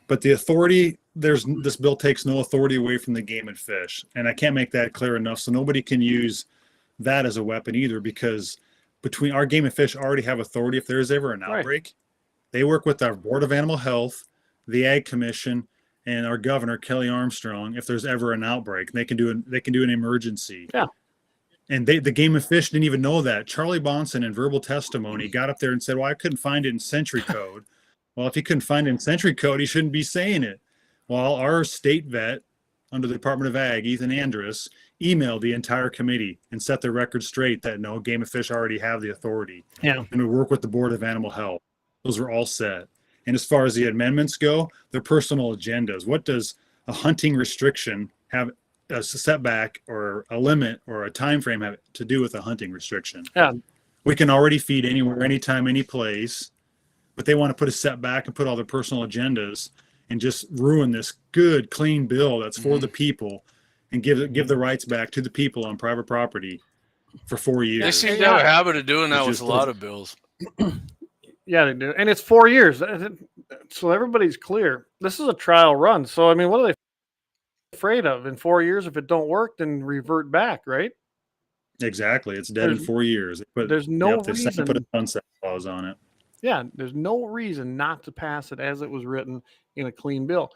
B: But the authority, this bill takes no authority away from the Game and Fish, and I can't make that clear enough. So nobody can use that as a weapon either, because between our Game and Fish already have authority if there is ever an outbreak. They work with our Board of Animal Health, the Ag Commission, and our governor, Kelly Armstrong, if there's ever an outbreak. They can do an emergency.
A: Yeah.
B: And the Game and Fish didn't even know that. Charlie Bonson, in verbal testimony, got up there and said, well, I couldn't find it in Century Code. Well, if he couldn't find it in Century Code, he shouldn't be saying it. Well, our state vet under the Department of Ag, Ethan Andrus, emailed the entire committee and set the record straight that no, Game and Fish already have the authority.
A: Yeah.
B: And we work with the Board of Animal Health. Those are all set. And as far as the amendments go, they're personal agendas. What does a hunting restriction have, a setback or a limit or a time frame have to do with a hunting restriction?
A: Yeah.
B: We can already feed anywhere, anytime, any place, but they want to put a setback and put all their personal agendas and just ruin this good, clean bill that's for the people, and give the rights back to the people on private property for 4 years.
J: They seem to have a habit of doing that with a lot of bills.
A: Yeah, they do. And it's 4 years. So everybody's clear. This is a trial run. So, I mean, what are they afraid of? In 4 years, if it don't work, then revert back, right?
B: Exactly. It's dead in 4 years.
A: There's no
B: they
A: reason.
B: put a sunset clause on it.
A: Yeah, there's no reason not to pass it as it was written in a clean bill.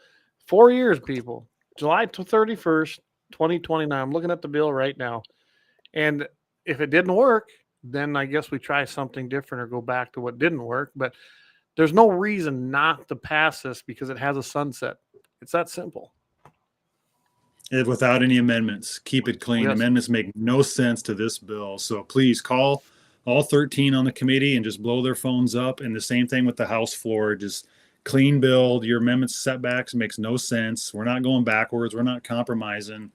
A: 4 years, people. July 31st, 2029. I'm looking at the bill right now. And if it didn't work, then I guess we try something different or go back to what didn't work. But there's no reason not to pass this because it has a sunset. It's that simple.
B: Without any amendments. Keep it clean.
A: Yes.
B: Amendments make no sense to this bill. So please call all 13 on the committee and just blow their phones up. And the same thing with the House floor. Just clean bill. Your amendments setbacks makes no sense. We're not going backwards. We're not compromising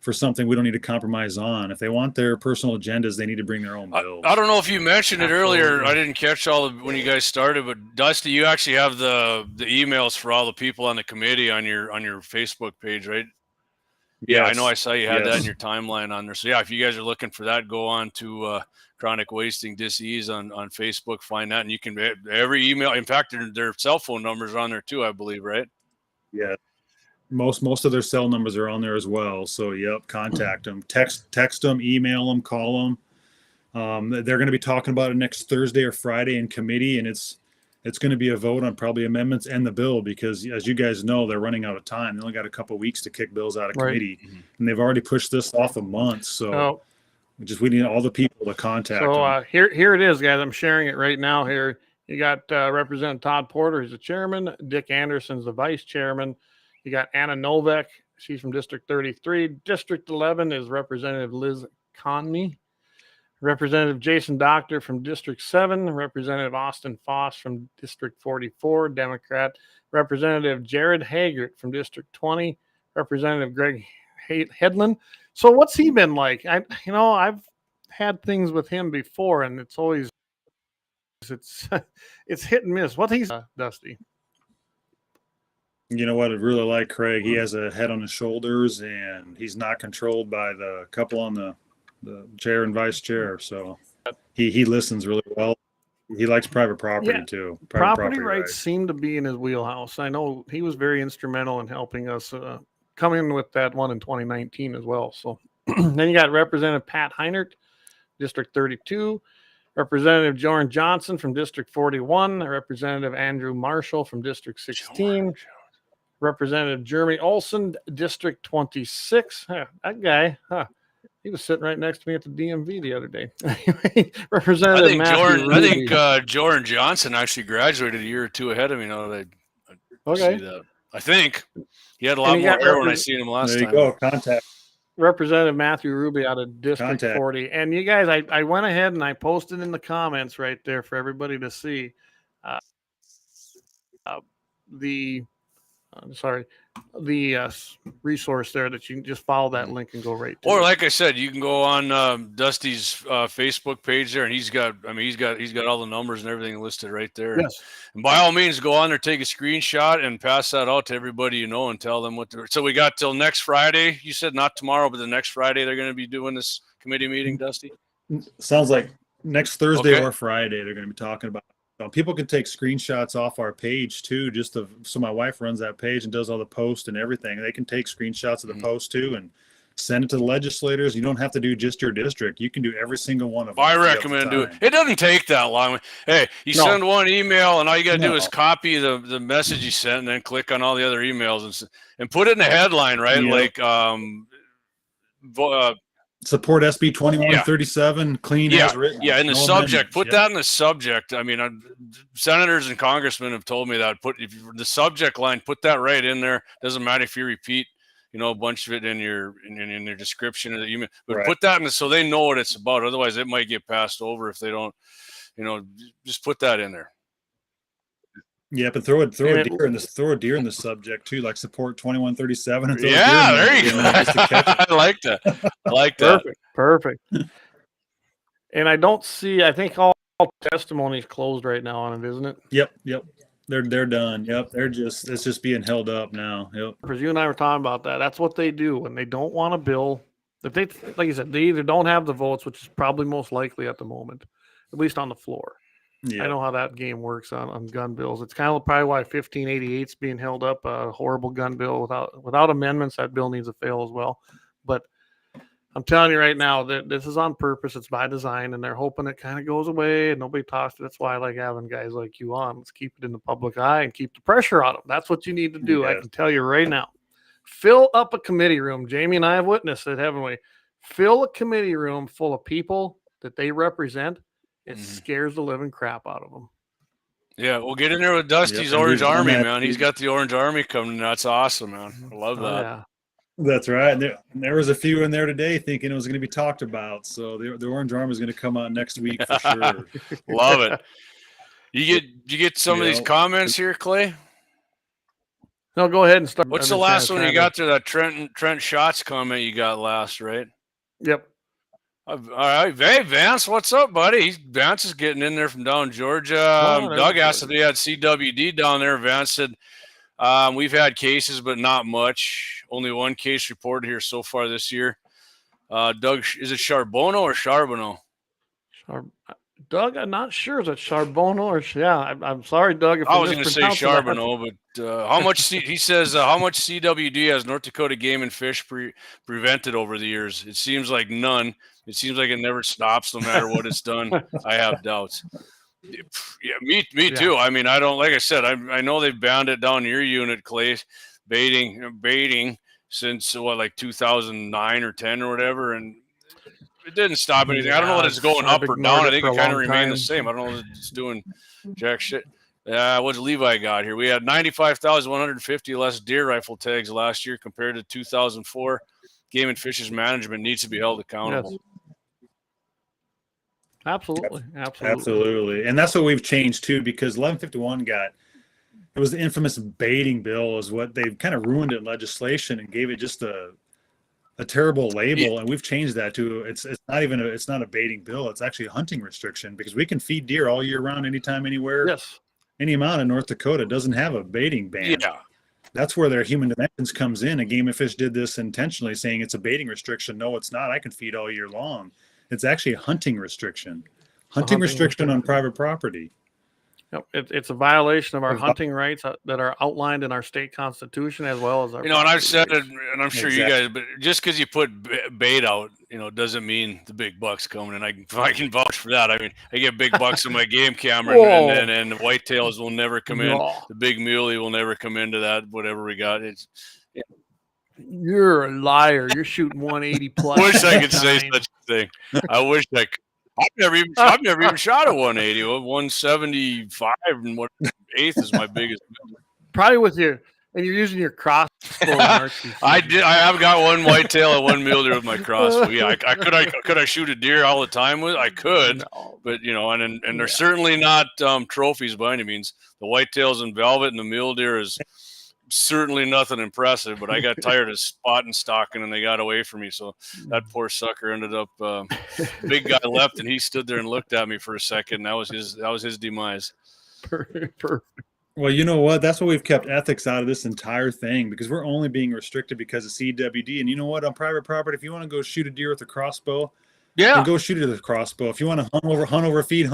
B: for something we don't need to compromise on. If they want their personal agendas, they need to bring their own bills.
J: I don't know if you mentioned it earlier. I didn't catch when you guys started, but Dusty, you actually have the emails for all the people on the committee on your Facebook page, right? Yeah, I know. I saw you had that in your timeline on there. So yeah, if you guys are looking for that, go on to Chronic Wasting Disease on Facebook, find that, and you can every email. In fact, their cell phone numbers are on there too, I believe, right?
B: Yeah. Most of their cell numbers are on there as well. So yep, contact them, text them, email them, call them. They're going to be talking about it next Thursday or Friday in committee, and it's going to be a vote on probably amendments and the bill because, as you guys know, they're running out of time. They only got a couple of weeks to kick bills out of committee, and they've already pushed this off a month. So we need all the people to contact them.
A: So here it is, guys. I'm sharing it right now. Here you got Representative Todd Porter, who's the chairman. Dick Anderson's the vice chairman. You got Anna Novak. She's from District 33. District 11 is Representative Liz Conmey. Representative Jason Doctor from District 7. Representative Austin Foss from District 44, Democrat. Representative Jared Haggart from District 20. Representative Greg Headland. So what's he been like? I've had things with him before, and it's always it's hit and miss. What he's Dusty?
B: You know what? I really like Craig. He has a head on his shoulders, and he's not controlled by the couple on the chair and vice chair. So he listens really well. He likes private property too.
A: Property rights seem to be in his wheelhouse. I know he was very instrumental in helping us come in with that one in 2019 as well. So then you got Representative Pat Heinert, District 32. Representative Jordan Johnson from District 41. Representative Andrew Marshall from District 16. Representative Jeremy Olson, District 26. That guy, he was sitting right next to me at the DMV the other day. Representative
J: I think Jordan Johnson actually graduated a year or two ahead of me. Now that I see that, I think he had a lot more hair when I seen him last time.
B: There you go. Contact
A: Representative Matthew Ruby out of District 40. And you guys, I went ahead and I posted in the comments right there for everybody to see the resource there that you can just follow that link and go right to.
J: Or like I said, you can go on Dusty's Facebook page there, and he's got all the numbers and everything listed right there.
A: Yes.
J: And by all means, go on there, take a screenshot, and pass that out to everybody you know, and tell them what. So we got till next Friday. You said not tomorrow, but the next Friday they're going to be doing this committee meeting, Dusty.
B: Sounds like next Thursday or Friday they're going to be talking about. People can take screenshots off our page too, so my wife runs that page and does all the posts and everything. They can take screenshots of the post too and send it to the legislators. You don't have to do just your district. You can do every single one of them.
J: I recommend do it. It doesn't take that long. Hey, send one email and all you got to do is copy the message you sent and then click on all the other emails and put it in the headline, right? Like,
B: support SB 2137, clean as written.
J: Yeah, in the subject. Put that in the subject. I mean, senators and congressmen have told me that. The subject line, put that right in there. Doesn't matter if you repeat, a bunch of it in your description of the email. But put that in so they know what it's about. Otherwise, it might get passed over if they don't. Just put that in there.
B: Yeah, but throw a deer in the subject too, like support 2137. And
J: there you go. I like that.
A: Perfect. And I think all testimonies closed right now on it, isn't it?
B: Yep. They're done. Yep. It's just being held up now. Yep.
A: Because you and I were talking about that. That's what they do when they don't want a bill. If they, like you said, they either don't have the votes, which is probably most likely at the moment, at least on the floor.
B: Yeah.
A: I know how that game works on gun bills. It's kind of probably why 1588 is being held up. A horrible gun bill without amendments. That bill needs to fail as well. But I'm telling you right now that this is on purpose. It's by design, and they're hoping it kind of goes away and nobody talks. That's why I like having guys like you on. Let's keep it in the public eye and keep the pressure on them. That's what you need to do.
B: Yes.
A: I can tell you right now. Fill up a committee room. Jamie and I have witnessed it, haven't we? Fill a committee room full of people that they represent. It scares the living crap out of them.
J: Yeah, we'll get in there with Dusty's Orange Army, man. He's got the Orange Army coming. That's awesome, man. I love that.
A: Yeah.
B: That's right. There was a few in there today thinking it was going to be talked about. So the Orange Army is going to come out next week for sure.
J: Love it. You get some of these comments here, Clay?
A: No, go ahead and start.
J: What's the last one you got there? That Trent Schatz comment you got last, right?
A: Yep.
J: All right. Hey, Vance, what's up, buddy? Vance is getting in there from down Georgia. Doug asked if they had CWD down there. Vance said, we've had cases, but not much. Only one case reported here so far this year. Doug, is it Charbonneau or Charbonneau?
A: Doug, I'm not sure. Is it Charbonneau or I'm sorry, Doug. If
J: I was going to say Charbonneau, but how much? He says how much CWD has North Dakota Game and Fish prevented over the years? It seems like none. It seems like it never stops, no matter what it's done. I have doubts. Yeah, me too. I mean, I don't. Like I said, I know they've banned it down your unit, Clay, baiting since like 2009 or 10 or whatever, and it didn't stop anything. I don't know that it's going up or down. I think it kind of remained the same. I don't know that it's doing jack shit. What's Levi got here? We had 95,150 less deer rifle tags last year compared to 2004. Game and Fish's management needs to be held accountable.
A: Yes. Absolutely.
B: And that's what we've changed too, because 1151 it was the infamous baiting bill is what they've kind of ruined in legislation and gave it just a terrible label. And we've changed that to it's not a baiting bill. It's actually a hunting restriction, because we can feed deer all year round, anytime, anywhere.
A: Yes.
B: Any amount in North Dakota doesn't have a baiting ban.
J: Yeah.
B: That's where their human dimensions comes in. And Game and Fish did this intentionally, saying it's a baiting restriction. No, it's not. I can feed all year long. It's actually a hunting restriction. Hunting restriction on private property.
A: Yep. It's a violation of our hunting rights that are outlined in our state constitution, as well as our.
J: And I've said it, and I'm sure you guys, but just because you put bait out, doesn't mean the big buck's coming. And I can vouch for that. I mean, I get big bucks in my game camera, and the whitetails will never come in. The big muley will never come into that. Whatever we got,
A: You're a liar. You're shooting 180 plus.
J: I wish I could say such a thing. I wish I could. I've never even shot a 180. 175 and 1/8 is my biggest.
A: Probably with you, and you're using your crossbow.
J: I have got one whitetail and one mule deer with my crossbow. Yeah, could I shoot a deer all the time with? I could, but and they're certainly not trophies by any means. The whitetails in velvet and the mule deer is certainly nothing impressive, but I got tired of spotting stalking and they got away from me. So that poor sucker ended up big guy left, and he stood there and looked at me for a second. That was his demise.
A: Perfect.
B: Well, you know what? That's why we've kept ethics out of this entire thing, because we're only being restricted because of CWD. And you know what? On private property, if you want to go shoot a deer with a crossbow, then go shoot it with a crossbow. If you want to hunt over feed.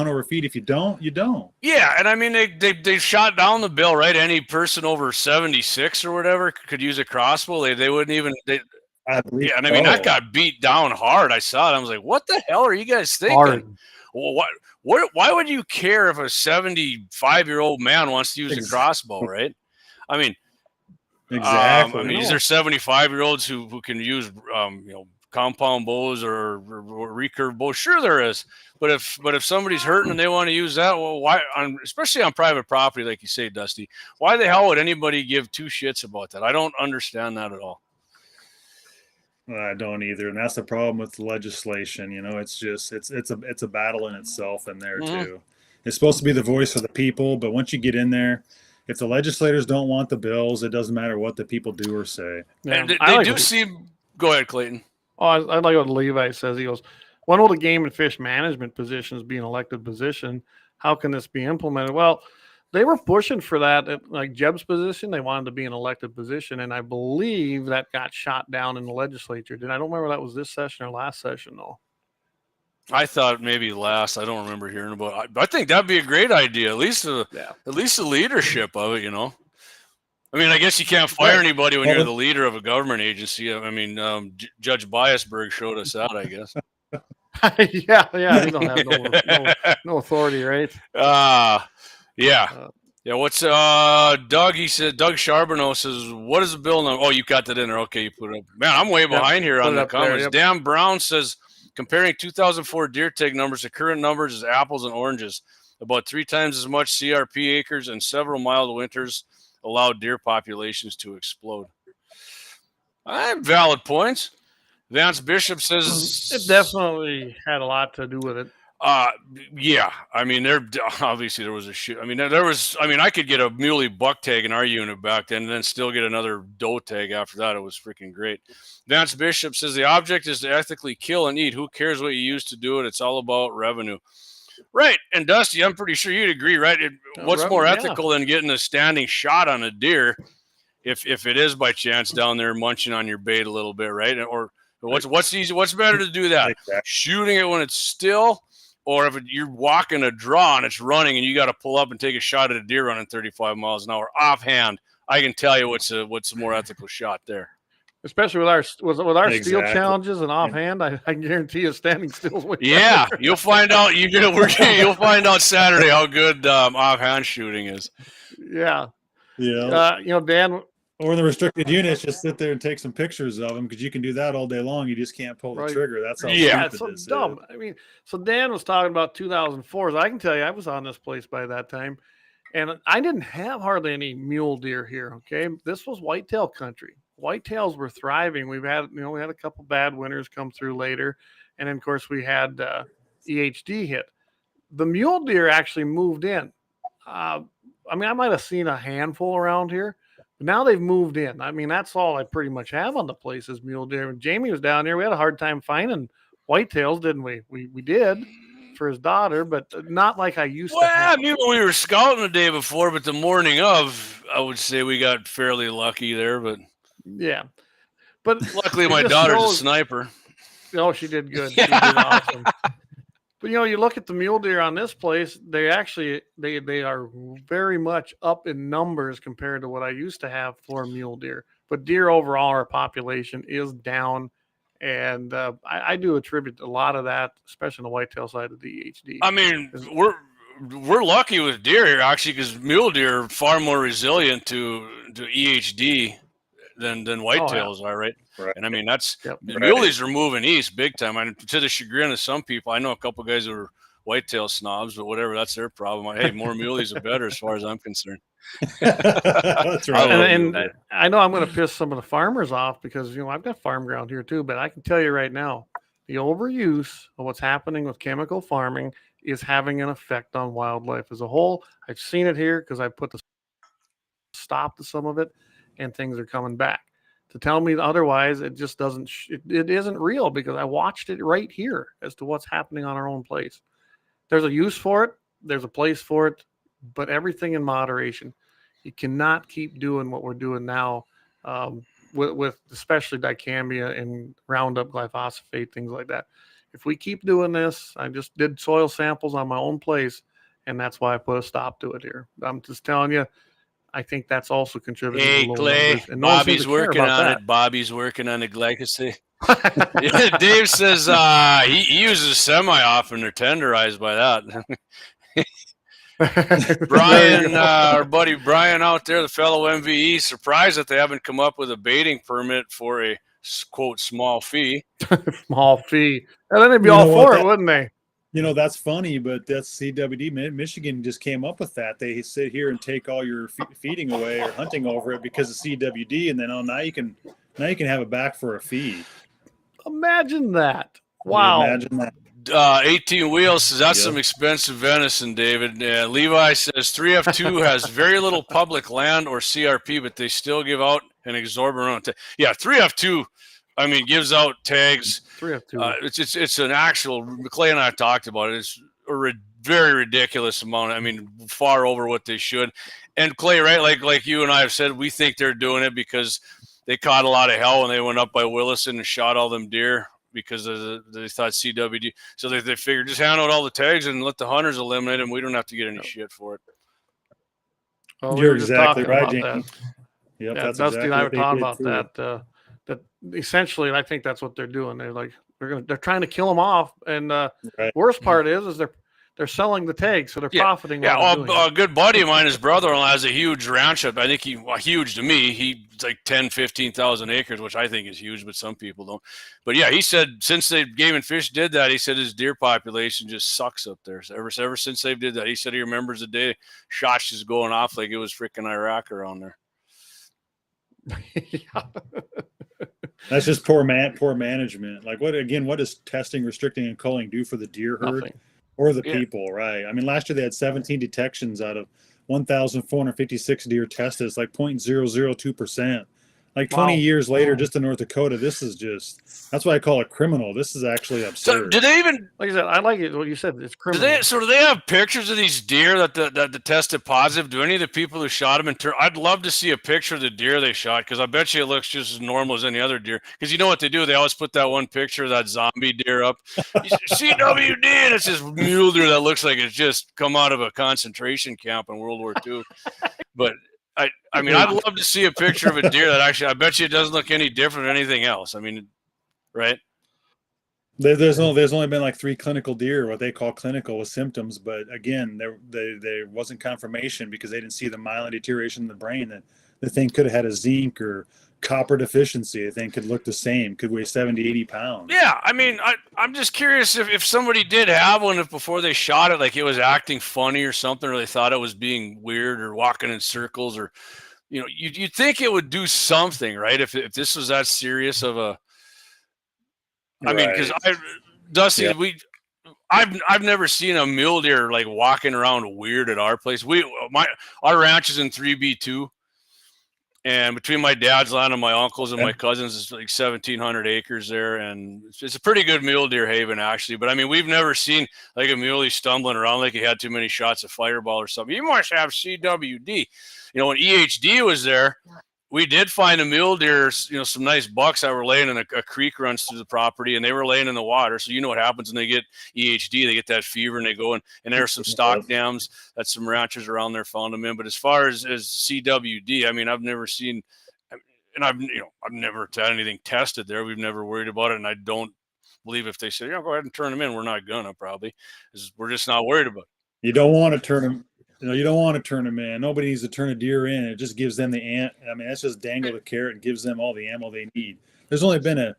B: If you don't, you don't.
J: Yeah, and I mean they shot down the bill, right? Any person over 76 or whatever could use a crossbow. They wouldn't even. And I mean that got beat down hard. I saw it. I was like, what the hell are you guys thinking?
A: Hard.
J: Well, why would you care if a 75-year-old man wants to use a crossbow, right? I mean,
B: exactly.
J: I mean, is there 75-year-olds who can use compound bows or recurve bows? Sure there is, but if somebody's hurting and they want to use that, well, why? Especially on private property, like you say, Dusty, why the hell would anybody give two shits about that? I don't understand that at all.
B: I don't either, and that's the problem with the legislation. It's just it's a battle in itself in there too. It's supposed to be the voice of the people, but once you get in there, if the legislators don't want the bills, it doesn't matter what the people do or say.
J: And they do seem. Go ahead, Clayton.
A: Oh, I like what Levi says. He goes, when will the game and fish management positions be an elected position? How can this be implemented? Well, they were pushing for that. Like Jeb's position, they wanted to be an elected position. And I believe that got shot down in the legislature. I don't remember that was this session or last session, though.
J: I thought maybe last. I don't remember hearing about it. I think that'd be a great idea. At least the leadership of it, you know. I mean, I guess you can't fire anybody when you're the leader of a government agency. I mean, Judge Biasberg showed us that, I guess.
A: yeah. You don't have no authority, right?
J: Yeah. What's Doug? He said Doug Charbonneau says, "What is the bill number?" Oh, you got that in there. Okay, you put it up. Man, I'm way behind here on the comments.
A: There,
J: Dan Brown says, comparing 2004 deer tag numbers to current numbers is apples and oranges. About 3 times as much CRP acres and several mild winters allowed deer populations to explode. Valid points. Vance Bishop says
A: it definitely had a lot to do with it.
J: Yeah. I mean, obviously there was a shoot. I mean, I could get a muley buck tag in our unit back then and then still get another doe tag after that. It was freaking great. Vance Bishop says the object is to ethically kill and eat. Who cares what you use to do it? It's all about revenue. Right. And Dusty, I'm pretty sure you'd agree, right? What's more ethical than getting a standing shot on a deer if it is by chance down there munching on your bait a little bit, right? Or what's easy? What's better to do that? Exactly. Shooting it when it's still, or if you're walking a draw and it's running and you got to pull up and take a shot at a deer running 35 miles an hour offhand. I can tell you what's a more ethical shot there.
A: Especially with our steel challenges and offhand, I guarantee you standing still's way.
J: Yeah, you'll find out. You'll find out Saturday how good offhand shooting is.
A: Yeah. Dan.
B: Or the restricted units, just sit there and take some pictures of them because you can do that all day long. You just can't pull the trigger. That's how
A: it's so dumb. I mean, so Dan was talking about 2004. So I can tell you, I was on this place by that time, and I didn't have hardly any mule deer here. Okay, this was whitetail country. Whitetails were thriving. We had a couple bad winters come through later, and then of course we had EHD hit. The mule deer actually moved in. I might have seen a handful around here. But now they've moved in. I mean, that's all I pretty much have on the place is mule deer. When Jamie was down there, we had a hard time finding whitetails, didn't we? We did for his daughter, but not like I used to have.
J: I mean, we were scouting the day before, but the morning of, I would say we got fairly lucky there. But
A: yeah, but
J: luckily my daughter's a sniper.
A: Oh, she did good. She did awesome. But you look at the mule deer on this place, they are very much up in numbers compared to what I used to have for mule deer. But deer overall, our population is down, and I do attribute a lot of that, especially on the whitetail side of the EHD.
J: I mean, we're lucky with deer here actually, because mule deer are far more resilient to EHD than whitetails are, right? And I mean, muleys are moving east big time. I mean, to the chagrin of some people. I know a couple of guys who are whitetail snobs, but whatever, that's their problem. Hey, more muleys are better as far as I'm concerned.
B: That's right.
A: And I know I'm going to piss some of the farmers off because, I've got farm ground here too, but I can tell you right now, the overuse of what's happening with chemical farming is having an effect on wildlife as a whole. I've seen it here because I put the stop to some of it, and things are coming back. To tell me otherwise, it just doesn't. It isn't real because I watched it right here as to what's happening on our own place. There's a use for it. There's a place for it, but everything in moderation. You cannot keep doing what we're doing now with especially dicambia and Roundup, glyphosate, things like that. If we keep doing this, I just did soil samples on my own place, and that's why I put a stop to it here. I'm just telling you. I think that's also contributing.
J: Hey,
A: to
J: Clay, Bobby's working on it. Bobby's working on the glyphosate. Dave says he uses semi often. They're tenderized by that. Brian, our buddy Brian out there, the fellow MVE, surprised that they haven't come up with a baiting permit for a, quote, small fee.
A: Small fee. And then they'd be all for it, wouldn't they?
B: That's funny, but that's CWD. Michigan just came up with that. They sit here and take all your feeding away or hunting over it because of CWD, and then now you can have it back for a fee.
A: Imagine that! Wow.
B: Imagine that.
J: 18 Wheels says that's some expensive venison, David. Levi says 3F2 has very little public land or CRP, but they still give out an exorbitant. 3F2. I mean, gives out tags.
A: 3F2.
J: It's an actual. Clay and I talked about it. It's a very ridiculous amount. I mean, far over what they should. And Clay, right? Like you and I have said, we think they're doing it because they caught a lot of hell when they went up by Willison and shot all them deer. because they thought CWD. So they figured just hand out all the tags and let the hunters eliminate them. We don't have to get any shit for it.
A: Well,
B: You're
A: just
B: exactly
A: talking
B: right,
A: about
B: Jamie.
A: that.
B: Yep,
A: Yeah,
B: that's
A: Dusty
B: exactly
A: and I were
B: what they
A: talking
B: did
A: about
B: too.
A: that essentially, I think that's what they're doing. They're trying to kill them off, and worst part is they're selling the tags, so they're profiting.
J: Yeah,
A: while they're doing
J: a good buddy of mine, his brother-in-law, has a huge ranch up. I think huge to me. He's like 10, 15,000 acres, which I think is huge, but some people don't. But yeah, he said since Game and Fish did that, he said his deer population just sucks up there. So ever since they did that, he said he remembers the day shots just going off like it was freaking Iraq around there.
B: That's just poor management. Like what does testing, restricting, and culling do for the deer herd?
A: Nothing.
B: Or the people, right? I mean, last year they had 17 detections out of 1,456 deer tested. It's like 0.002%. Like 20 years later, just in North Dakota, that's why I call it criminal. This is actually absurd.
J: So did they even,
A: like I said, I like it. What you said, it's criminal.
J: Do they have pictures of these deer that tested positive? Do any of the people who shot them I'd love to see a picture of the deer they shot, because I bet you it looks just as normal as any other deer. Because you know what they do? They always put that one picture of that zombie deer up. CWD, and it's this mule deer that looks like it's just come out of a concentration camp in World War II. But I mean, I'd love to see a picture of a deer that actually, I bet you it doesn't look any different than anything else. I mean, right?
B: There's only been like 3 clinical deer, what they call clinical, with symptoms. But again, there wasn't confirmation because they didn't see the myelin deterioration in the brain. That the thing could have had a zinc or copper deficiency. The thing could look the same, could weigh 70, 80 pounds.
J: Yeah, I mean, I'm just curious if somebody did have one, if before they shot it, like it was acting funny or something, or they thought it was being weird or walking in circles, or, you know, you'd think it would do something, right? If this was that serious of a, I mean, because Dusty, I've never seen a mule deer like walking around weird at our place. Our ranch is in 3B2. And between my dad's land and my uncle's and my cousins, it's like 1,700 acres there. And it's a pretty good mule deer haven, actually. But, I mean, we've never seen, like, a muley stumbling around like he had too many shots of Fireball or something. You must have CWD. You know, when EHD was there, we did find a mule deer, you know, some nice bucks that were laying in a creek runs through the property, and they were laying in the water. So you know what happens when they get EHD, they get that fever, and they go and there are some stock dams that some ranchers around there found them in. But as far as CWD, I mean, I've never seen, and I've never had anything tested there. We've never worried about it, and I don't believe if they say, yeah, go ahead and turn them in, we're not gonna probably. We're just not worried about it.
B: You don't want to turn them. You don't want to turn them in. Nobody needs to turn a deer in. It just gives them that's just dangle the carrot and gives them all the ammo they need. There's only been I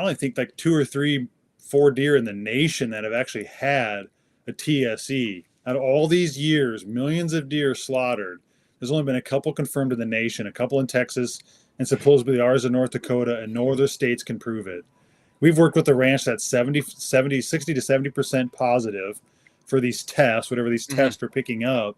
B: only think like 2 or 3, 4 deer in the nation that have actually had a TSE. Out of all these years, millions of deer slaughtered, there's only been a couple confirmed in the nation, a couple in Texas, and supposedly ours in North Dakota, and no other states can prove it. We've worked with a ranch that's 60 to 70% positive for these tests, whatever these tests are picking up.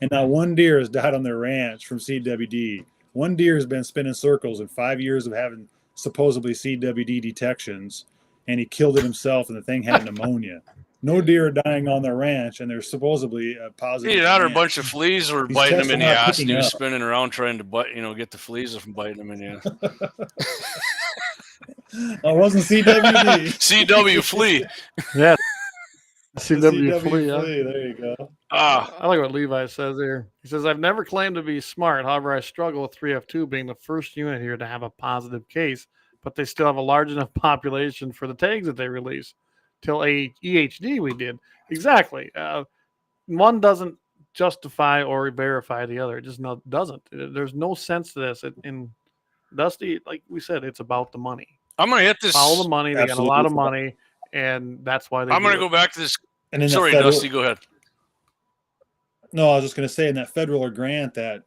B: And not one deer has died on their ranch from CWD. One deer has been spinning circles in 5 years of having supposedly CWD detections, and he killed it himself, and the thing had pneumonia. No deer are dying on their ranch, and there's supposedly a positive.
J: Either that or a bunch of fleas were biting him in the ass, and he was spinning around trying to get the fleas from biting him in the ass.
B: It wasn't CWD.
J: CW flea.
A: Yeah. CW flea.
B: There you go.
A: I like what Levi says here. He says, I've never claimed to be smart. However, I struggle with 3F2 being the first unit here to have a positive case, but they still have a large enough population for the tags that they release. Till EHD we did. Exactly. One doesn't justify or verify the other. It just doesn't. There's no sense to this. In Dusty, like we said, it's about the money.
J: I'm going to hit this.
A: Follow the money. They got a lot of money, and that's why
J: I'm going to go back to this.
B: And
J: sorry, Dusty, go ahead.
B: No, I was just going to say in that federal grant that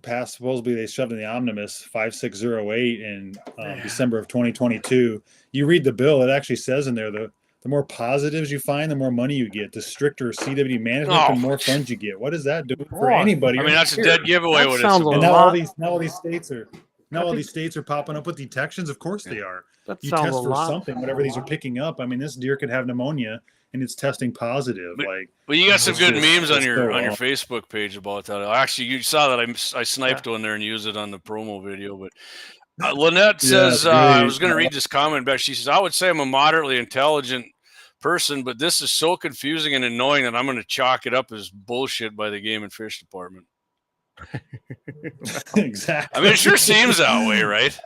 B: passed, supposedly they shoved in the omnibus 5608 in December of 2022. You read the bill, it actually says in there the more positives you find, the more money you get. The stricter CWD management, the more funds you get. What does that do for anybody?
J: I mean, that's a dead giveaway.
B: And now all these states are popping up with detections. Of course they are. You test for something, whatever these are picking up. I mean, this deer could have pneumonia, and it's testing positive.
J: But you got some good memes on your Facebook page about that. Actually, you saw that I sniped one there and used it on the promo video. But Lynette says,
B: great.
J: I was going to read this comment back. She says, I would say I'm a moderately intelligent person, but this is so confusing and annoying that I'm going to chalk it up as bullshit by the Game and Fish Department.
B: Exactly.
J: I mean, it sure seems that way, right?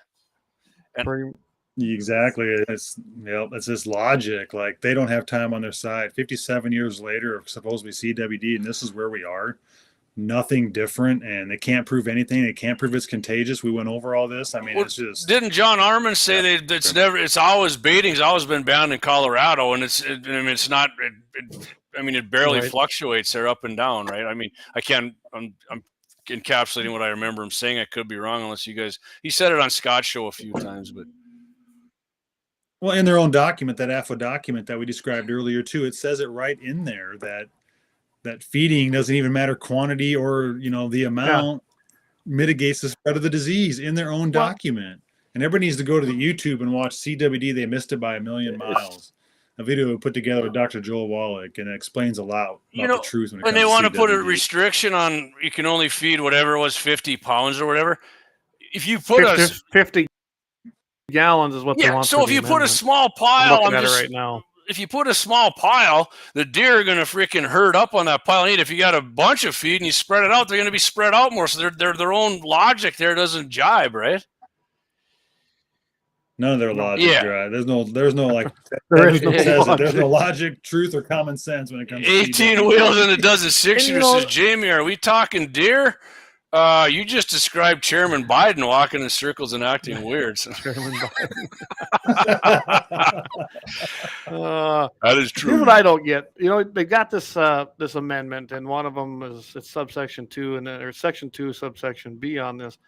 B: Exactly. It's this logic. Like, they don't have time on their side. 57 years later, supposedly CWD, and this is where we are. Nothing different, and they can't prove anything. They can't prove it's contagious. We went over all this. I mean, it's just.
J: Didn't John Arman say it's always baiting's always been banned in Colorado, and it's not. It barely fluctuates there up and down, right? I mean, I'm encapsulating what I remember him saying. I could be wrong, unless you guys. He said it on Scott's show a few times, but.
B: Well, in their own document, that AFWA document that we described earlier too, it says it right in there that feeding doesn't even matter quantity or, the amount mitigates the spread of the disease in their own document. And everybody needs to go to the YouTube and watch CWD. They missed it by a million miles. A video put together with Dr. Joel Wallach, and it explains a lot about the truth.
J: When they want to put a restriction on, you can only feed whatever it was 50 pounds or whatever. If you put
A: 50 gallons is what they want.
J: So if you put a small pile,
A: right now.
J: If you put a small pile, the deer are going to freaking herd up on that pile and eat. If you got a bunch of feed and you spread it out, they're going to be spread out more. So their own logic there doesn't jibe, right?
B: None of their logic.
J: Yeah.
B: There's no like.
A: There's
B: no logic, truth, or common sense when it comes to
J: 18 wheels and a dozen six-shooters. Says Jamie, are we talking deer? You just described Chairman Biden walking in circles and acting weird.
A: Chairman Biden.
J: That is true.
A: Here's what I don't get. They got this amendment, and one of them it's subsection 2, and then or section 2, subsection B on this.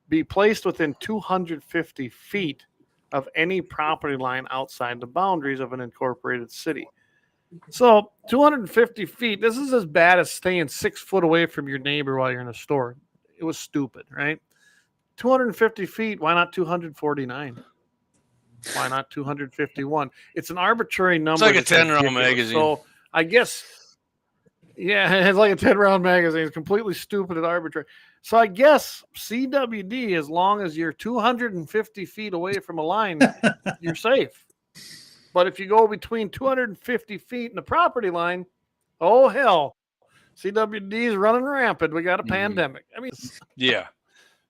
A: Be placed within 250 feet of any property line outside the boundaries of an incorporated city. So 250 feet, this is as bad as staying 6 foot away from your neighbor while you're in a store. It was stupid, right? 250 feet, why not 249? Why not 251? It's an arbitrary number.
J: It's like a 10-round magazine.
A: So I guess, it's like a 10-round magazine. It's completely stupid and arbitrary. So I guess CWD, as long as you're 250 feet away from a line, you're safe. But if you go between 250 feet and the property line, oh, hell, CWD is running rampant. We got a pandemic. I mean,
J: yeah.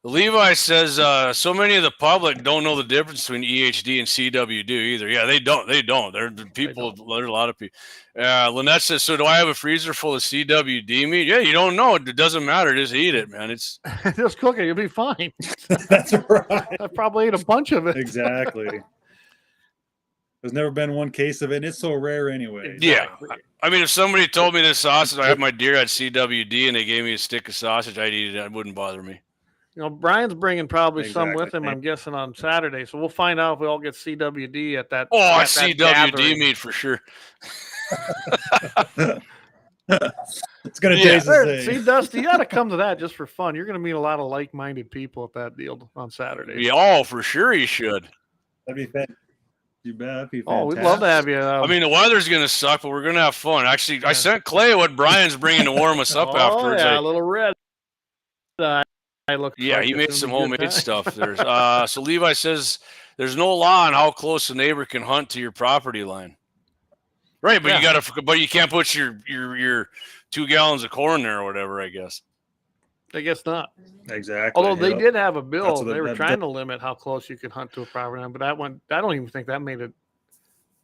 J: Levi says so many of the public don't know the difference between EHD and CWD either. Yeah, they don't. There's a lot of people. Lynette says, so do I have a freezer full of CWD meat? Yeah, you don't know. It doesn't matter. Just eat it, man. It's
A: just cook it. You'll be fine.
B: That's right.
A: I probably ate a bunch of it.
B: Exactly. There's never been one case of it, and it's so rare anyway.
J: Yeah. I mean, if somebody told me this sausage, I have my deer had CWD, and they gave me a stick of sausage, I'd eat it. It wouldn't bother me.
A: Brian's bringing probably some with him, I'm guessing, on Saturday. So we'll find out if we all get CWD at that.
J: Oh, CWD meat for sure.
B: It's going to taste the same.
A: See, Dusty, you got to come to that just for fun. You're going to meet a lot of like-minded people at that deal on Saturday.
J: Yeah, for sure you should.
B: That'd be fantastic. You bet. That'd be
A: fantastic. Oh, we'd love to have you.
J: I mean, the weather's going to suck, but we're going to have fun. Actually, I sent Clay what Brian's bringing to warm us up afterwards.
A: Yeah, a little red.
J: He made some homemade stuff. There's so Levi says there's no law on how close a neighbor can hunt to your property line. Right, but you can't put your 2 gallons of corn there or whatever, I guess.
A: I guess not.
B: Exactly.
A: Although they did have a bill, they were trying to limit how close you could hunt to a property line, but that one, I don't even think that made it.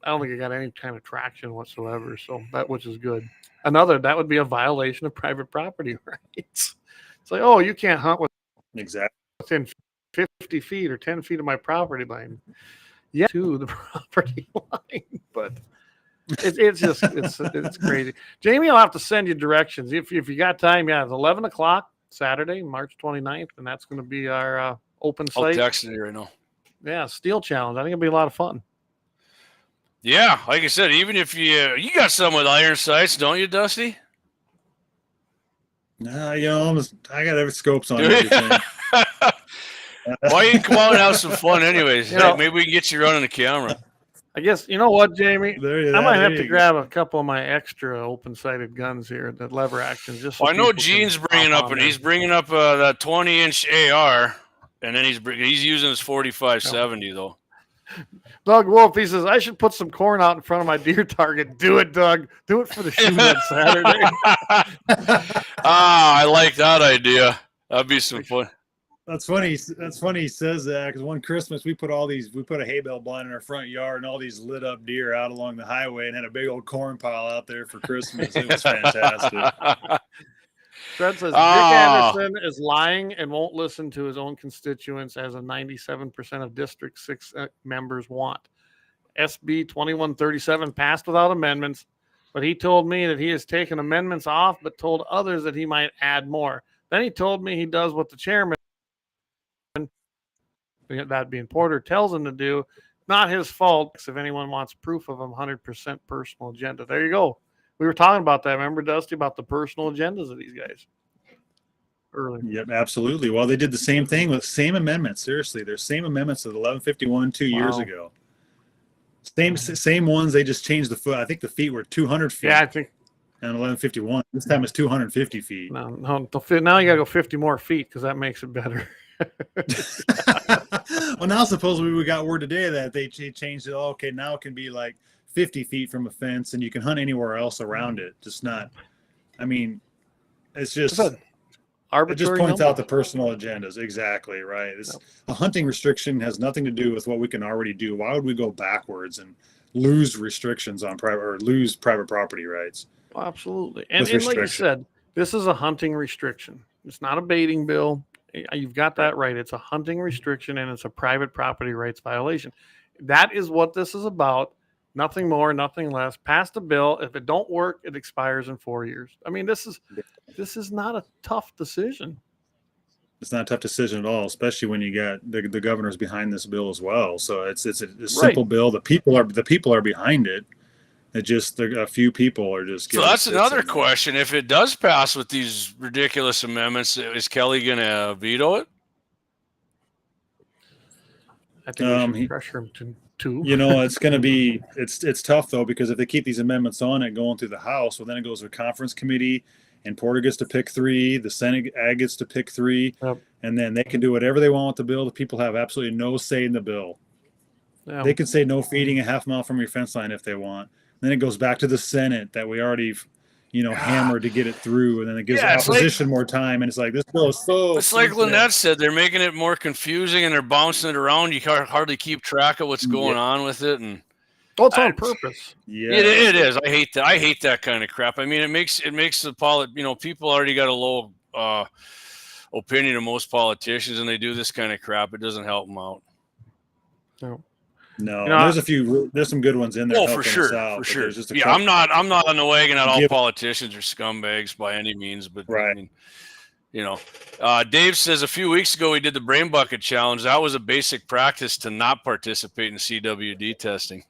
A: I don't think it got any kind of traction whatsoever. So which is good. That would be a violation of private property rights. It's like, you can't hunt within 50 feet or 10 feet of my property line. Yeah, to the property line, but it's crazy. Jamie, I'll have to send you directions if you got time. Yeah, it's 11 o'clock Saturday, March 29th, and that's going to be our open site.
J: I'll text you right now.
A: Yeah, steel challenge. I think it'll be a lot of fun.
J: Yeah, like I said, even if you got some with iron sights, don't you, Dusty?
B: Nah, I got every scopes on everything.
J: Why you come out and have some fun anyways? Maybe we can get you running the camera.
A: I guess, you know what, Jamie? I might have to grab
B: go.
A: a couple of my extra open-sighted guns here, the lever action. Just so
J: I know Gene's bringing up, and he's bringing up that 20-inch AR. And then he's using his 4570 though.
A: Doug Wolf, he says, I should put some corn out in front of my deer target. Do it, Doug. Do it for the shoot on Saturday.
J: I like that idea. That'd be some fun.
B: That's funny. That's funny he says that, because one Christmas we put a hay bale blind in our front yard and all these lit up deer out along the highway and had a big old corn pile out there for Christmas. It was fantastic.
A: Fred says Dick Anderson is lying and won't listen to his own constituents, as a 97% of District 6 members want. SB 2137 passed without amendments, but he told me that he has taken amendments off, but told others that he might add more. Then he told me he does what the chairman, that being Porter, tells him to do. Not his fault if anyone wants proof of him. 100% personal agenda. There you go. We were talking about that. Remember, Dusty, about the personal agendas of these guys earlier.
B: Yep, absolutely. Well, they did the same thing with same amendments. Seriously, there's same amendments of 1151 2 years ago. Same ones. They just changed the foot. I think the feet were 200 feet.
A: Yeah, I think.
B: And 1151. This time it's 250 feet.
A: No, now you got to go 50 more feet because that makes it better.
B: Well, now supposedly we got word today that they changed it. Okay, now it can be like 50 feet from a fence, and you can hunt anywhere else around it. Just not. I mean, it's just. It just points out the personal agendas. Exactly right. A hunting restriction has nothing to do with what we can already do. Why would we go backwards and lose restrictions on private, or lose private property rights?
A: Oh, absolutely. And like you said, this is a hunting restriction. It's not a baiting bill. You've got that right. It's a hunting restriction, and it's a private property rights violation. That is what this is about. Nothing more, nothing less. Pass the bill. If it don't work, it expires in 4 years. I mean, this is not a tough decision.
B: It's not a tough decision at all, especially when you got the governors behind this bill as well. So it's a simple bill. The people are behind it. It just a few people are just.
J: So that's another question. If it does pass with these ridiculous amendments, is Kelly going to veto it?
A: I think we should pressure him to.
B: You know, it's going to be it's tough though, because if they keep these amendments on it going through the House, well, then it goes to a conference committee, and Porter gets to pick 3, the Senate Ag gets to pick 3, and then they can do whatever they want with the bill. The people have absolutely no say in the bill. Yeah. They can say no feeding a half mile from your fence line if they want. Then it goes back to the Senate that we already, hammered to get it through, and then it gives the opposition more time. And it's like, this bill is so.
J: It's like Lynette said, they're making it more confusing and they're bouncing it around. You can't hardly keep track of what's going on with it, and
A: it's on purpose.
J: Yeah, it is. I hate that. I hate that kind of crap. I mean, it makes the people already got a low opinion of most politicians, and they do this kind of crap. It doesn't help them out.
B: No, there's some good ones in there.
J: Oh, for sure. I'm not on the wagon at all politicians are scumbags by any means, but right. I mean, Dave says a few weeks ago we did the brain bucket challenge. That was a basic practice to not participate in CWD testing.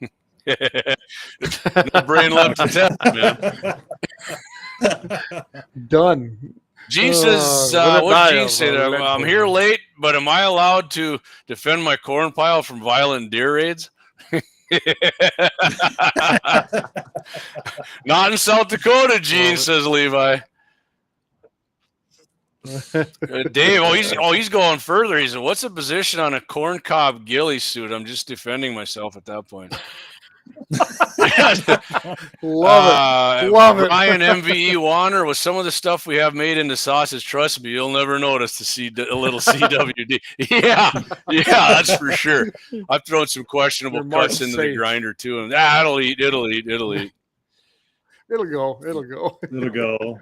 J: No brain left to test, man.
A: Done.
J: Gene says, what did Gene say there? I'm here late, but am I allowed to defend my corn pile from violent deer raids? Not in South Dakota, Gene, says Levi. Dave, he's going further. He said, what's the position on a corn cob ghillie suit? I'm just defending myself at that point.
A: Love it.
J: Ryan MVE Warner, with some of the stuff we have made into sausage, trust me, you'll never notice to see a little CWD. Yeah, that's for sure. I've thrown some questionable cuts into the grinder too, and it'll eat. It'll
B: go.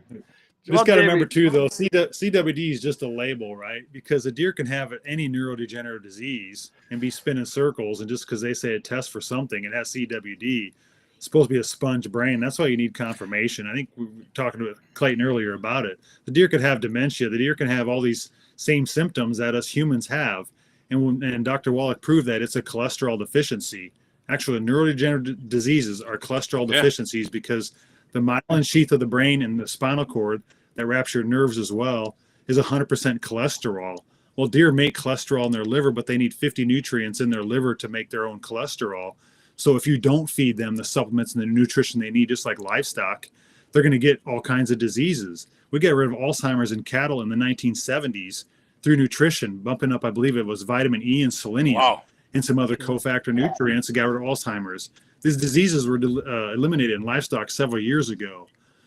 B: Just got to remember too, though, CWD is just a label, right? Because a deer can have any neurodegenerative disease and be spinning circles, and just because they say it tests for something, it has CWD. It's supposed to be a sponge brain. That's why you need confirmation. I think we were talking to Clayton earlier about it. The deer could have dementia. The deer can have all these same symptoms that us humans have, and Dr. Wallach proved that it's a cholesterol deficiency. Actually, neurodegenerative diseases are cholesterol deficiencies because the myelin sheath of the brain and the spinal cord that wraps your nerves as well is 100% cholesterol. Well, deer make cholesterol in their liver, but they need 50 nutrients in their liver to make their own cholesterol. So if you don't feed them the supplements and the nutrition they need, just like livestock, they're going to get all kinds of diseases. We got rid of Alzheimer's in cattle in the 1970s. through nutrition, bumping up, I believe it was vitamin E and selenium and some other cofactor nutrients that got rid of Alzheimer's. These diseases were eliminated in livestock several years ago.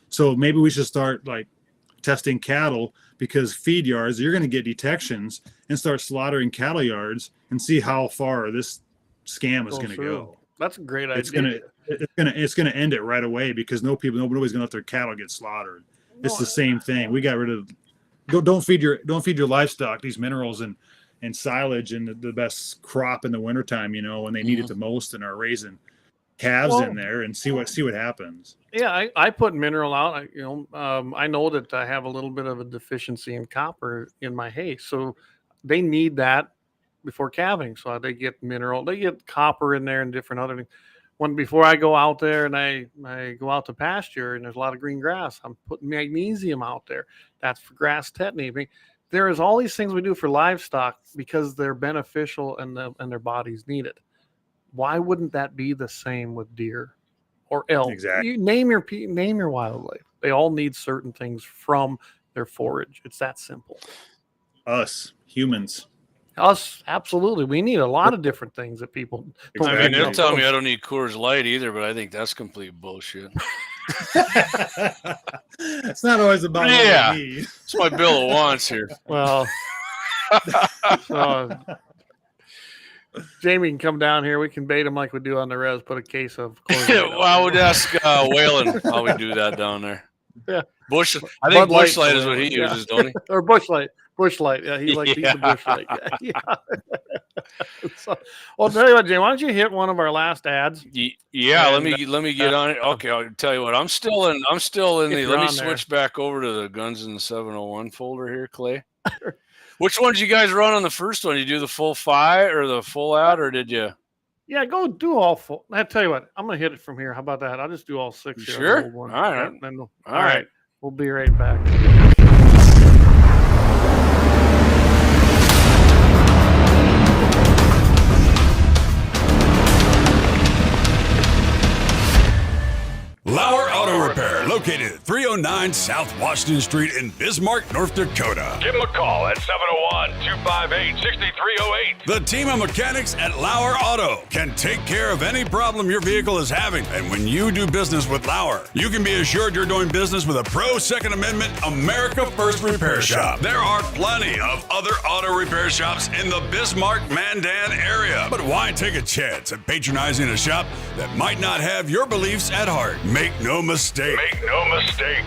B: So maybe we should start like testing cattle, because feed yards, you're going to get detections, and start slaughtering cattle yards and see how far this scam is going to go.
A: That's a great idea.
B: It's gonna end it right away, because nobody's gonna let their cattle get slaughtered. It's the same thing. We got rid of. Don't feed your livestock these minerals and silage and the best crop in the wintertime, when they need it the most, and are raising calves in there, and see what happens.
A: Yeah, I put mineral out. I know that I have a little bit of a deficiency in copper in my hay, so they need that before calving. So they get mineral, they get copper in there and different other things. Before I go out there and I go out to pasture and there's a lot of green grass, I'm putting magnesium out there. That's for grass tetany. I mean, there is all these things we do for livestock because they're beneficial and their bodies need it. Why wouldn't that be the same with deer or elk?
B: Exactly.
A: You name your wildlife. They all need certain things from their forage. It's that simple.
B: Us humans.
A: Us, absolutely. We need a lot of different things that people.
J: I mean, they'll tell me I don't need Coors Light either, but I think that's complete bullshit.
B: It's not always about what we need.
J: It's my bill of wants here.
A: Well, Jamie can come down here. We can bait him like we do on the res. Put a case of Coors Light.
J: Well, I would ask Waylon how we do that down there.
A: Yeah,
J: I think Bush Light is what he uses, don't he?
A: Or Bush Light. Bush Light. Yeah, he's a Bush Light guy. Yeah. So, well, tell you what, Jay, why don't you hit one of our last ads?
J: Yeah, let me get on it. Okay, I'll tell you what. I'm still in the. Let me switch back over to the Guns in the 701 folder here, Clay. Which one did you guys run on the first one? Did you do the full 5 or the full ad, or did you?
A: Yeah, go do all full. I tell you what, I'm gonna hit it from here. How about that? I'll just do all 6 here.
J: Sure. All right.
A: Yeah, all right. We'll be right back.
D: Lauer Auto Repair, located at 309 South Washington Street in Bismarck, North Dakota.
E: Give them a call at 701-258-6308.
D: The team of mechanics at Lauer Auto can take care of any problem your vehicle is having. And when you do business with Lauer, you can be assured you're doing business with a pro Second Amendment America First repair shop. There are plenty of other auto repair shops in the Bismarck-Mandan area. But why take a chance at patronizing a shop that might not have your beliefs at heart? Make no mistake.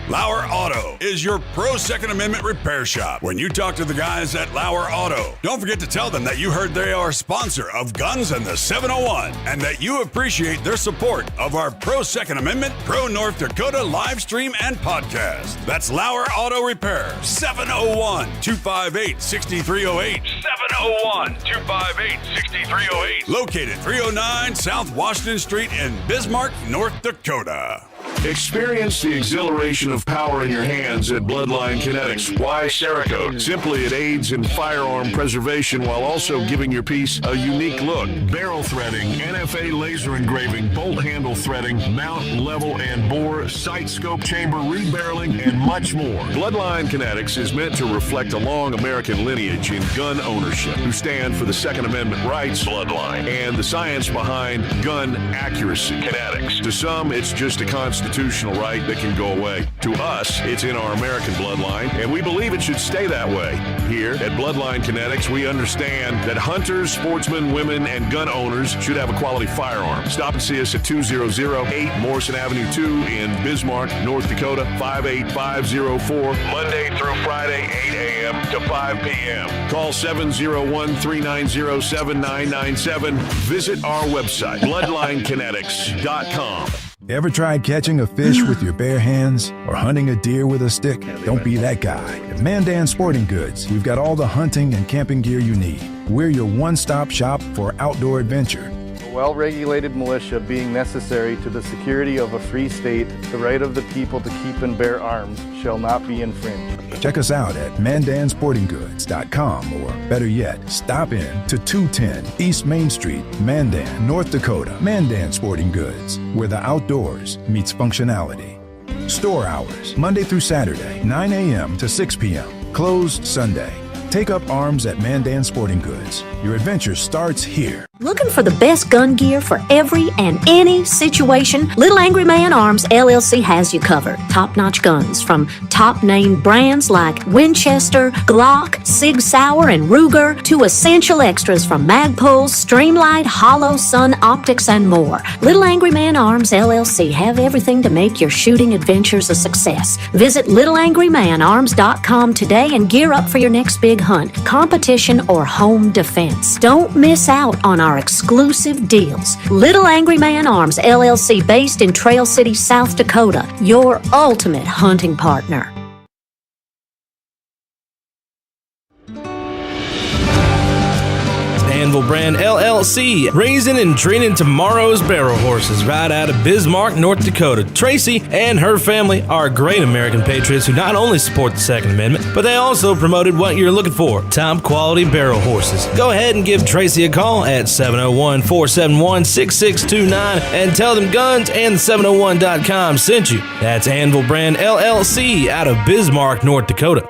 D: Lauer Auto is your pro Second Amendment repair shop. When you talk to the guys at Lauer Auto, don't forget to tell them that you heard they are a sponsor of Guns and the 701 and that you appreciate their support of our pro Second Amendment, pro North Dakota live stream and podcast. That's Lauer Auto Repair, 701-258-6308.
E: 701-258-6308.
D: Located 309 South Washington Street in Bismarck, North Dakota.
F: Experience the exhilaration of power in your hands at Bloodline Kinetics. Why Cerakote? Simply, it aids in firearm preservation while also giving your piece a unique look. Barrel threading, NFA laser engraving, bolt handle threading, mount, level, and bore, sight scope chamber, rebarreling, and much more. Bloodline Kinetics is meant to reflect a long American lineage in gun ownership, who stand for the Second Amendment rights, Bloodline, and the science behind gun accuracy. Kinetics. To some, it's just a constitutional right that can go away. To us, it's in our American bloodline, and we believe it should stay that way. Here at Bloodline Kinetics, we understand that hunters, sportsmen, women, and gun owners should have a quality firearm. Stop and see us at 2008 Morrison Avenue 2 in Bismarck, North Dakota, 58504, Monday through Friday, 8 a.m. to 5 p.m. Call 701-390-7997. Visit our website, bloodlinekinetics.com.
G: Ever tried catching a fish with your bare hands or hunting a deer with a stick? Don't be that guy. At Mandan Sporting Goods, we've got all the hunting and camping gear you need. We're your one-stop shop for outdoor adventure.
H: A well-regulated militia being necessary to the security of a free state, the right of the people to keep and bear arms shall not be infringed.
G: Check us out at mandansportinggoods.com, or better yet, stop in to 210 East Main Street, Mandan, North Dakota. Mandan Sporting Goods, where the outdoors meets functionality. Store hours, Monday through Saturday, 9 a.m. to 6 p.m. Closed Sunday. Take up arms at Mandan Sporting Goods. Your adventure starts here.
I: Looking for the best gun gear for every and any situation? Little Angry Man Arms LLC has you covered. Top-notch guns from top-name brands like Winchester, Glock, Sig Sauer, and Ruger to essential extras from Magpul, Streamlight, Hollow, Sun Optics, and more. Little Angry Man Arms LLC have everything to make your shooting adventures a success. Visit littleangrymanarms.com today and gear up for your next big hunt, competition, or home defense. Don't miss out on our exclusive deals. Little Angry Man Arms LLC, based in Trail City, South Dakota, your ultimate hunting partner.
K: Anvil Brand LLC, raising and training tomorrow's barrel horses right out of Bismarck, North Dakota. Tracy and her family are great American patriots who not only support the Second Amendment, but they also promoted what you're looking for, top quality barrel horses. Go ahead and give Tracy a call at 701-471-6629 and tell them Guns and 701.com sent you. That's Anvil Brand LLC out of Bismarck, North Dakota.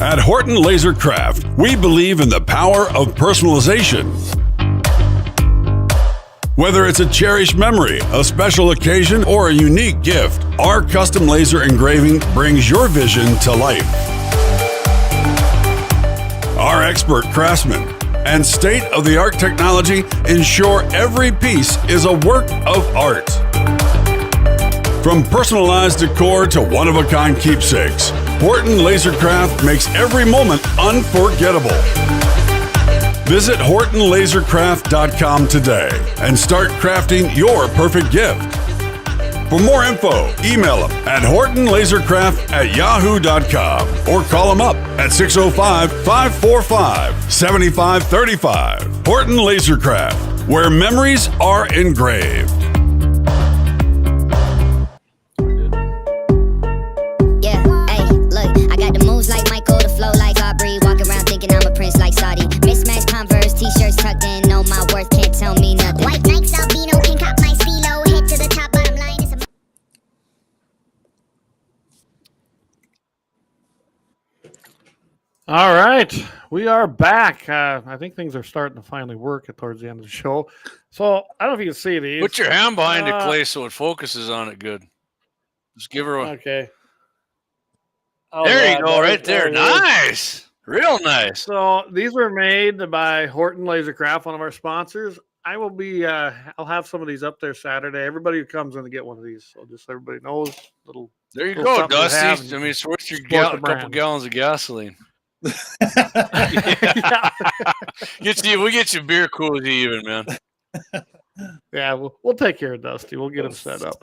D: At Horton Laser Craft, we believe in the power of personalization. Whether it's a cherished memory, a special occasion, or a unique gift, our custom laser engraving brings your vision to life. Our expert craftsmen and state-of-the-art technology ensure every piece is a work of art. From personalized decor to one-of-a-kind keepsakes, Horton Lasercraft makes every moment unforgettable. Visit HortonLasercraft.com today and start crafting your perfect gift. For more info, email them at HortonLasercraft@yahoo.com or call them up at 605-545-7535. Horton Lasercraft, where memories are engraved.
L: Mismatched Converse, t-shirts tucked in, know my worth, can't tell me nothing. White Nikes, albino, pink cop my stilo, head to the top, bottom line is a...
A: All right, we are back. I think things are starting to finally work towards the end of the show. So I don't know if you can see these.
J: Put your hand behind it, Clay, so it focuses on it good. Just give her a...
A: Okay.
J: There you go, right there. Nice. Real nice.
A: So these were made by Horton Lasercraft, one of our sponsors. I will be, I'll have some of these up there Saturday. Everybody who comes in to get one of these. So just so everybody knows.
J: There you go, Dusty. I mean, it's worth your couple gallons of gasoline. We get you beer koozie even, man.
A: Yeah, we'll take care of Dusty. We'll get him set up.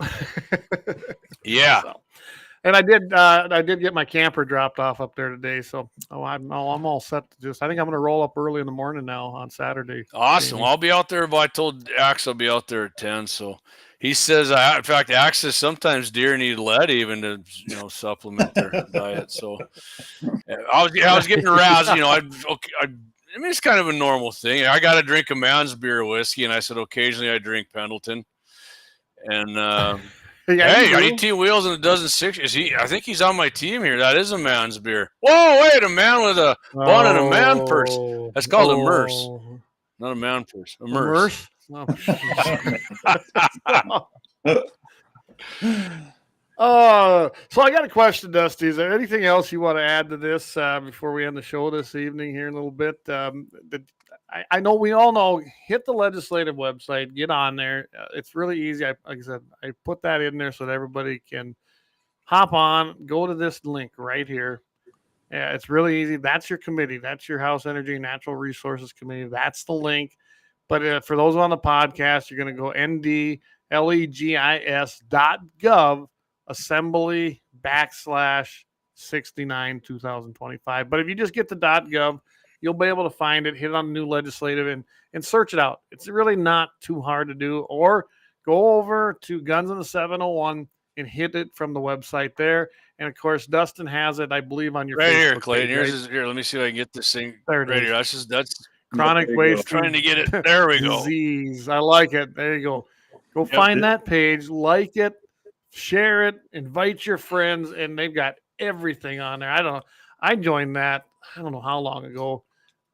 J: Yeah.
A: So. And I did get my camper dropped off up there today, so I'm all set. I think I'm going to roll up early in the morning now on Saturday.
J: Awesome. Well, I'll be out there. But I told Axe I'll be out there at 10. So he says, in fact, Axe says sometimes deer need lead even to supplement their diet. So I was getting aroused. I mean, it's kind of a normal thing. I got to drink a man's beer whiskey, and I said occasionally I drink Pendleton, and. Hey, I 18 wheels and a dozen six. I think he's on my team here. That is a man's beer. Whoa, wait, a man with a bun and a man purse. That's called a merce. Not a man purse. A merce.
A: So I got a question, Dusty. Is there anything else you want to add to this before we end the show this evening here in a little bit? I know we all know, hit the legislative website, get on there. It's really easy. Like I said, I put that in there so that everybody can hop on, go to this link right here. Yeah, it's really easy. That's your committee. That's your House Energy and Natural Resources Committee. That's the link. But for those on the podcast, you're going to go ndlegis.gov assembly/69/2025. But if you just get the .gov, you'll be able to find it, hit on the new legislative and search it out. It's really not too hard to do. Or go over to Guns in the 701 and hit it from the website there. And of course, Dustin has it, I believe, on your
J: right
A: Facebook
J: here, Clayton.
A: page,
J: Here, let me see if I can get this thing
A: there
J: right here. That's
A: chronic waste
J: trying to get it. There we go.
A: Disease. I like it. There you go. Go find that page, like it, share it, invite your friends, and they've got everything on there. I don't know. I joined that, I don't know how long ago.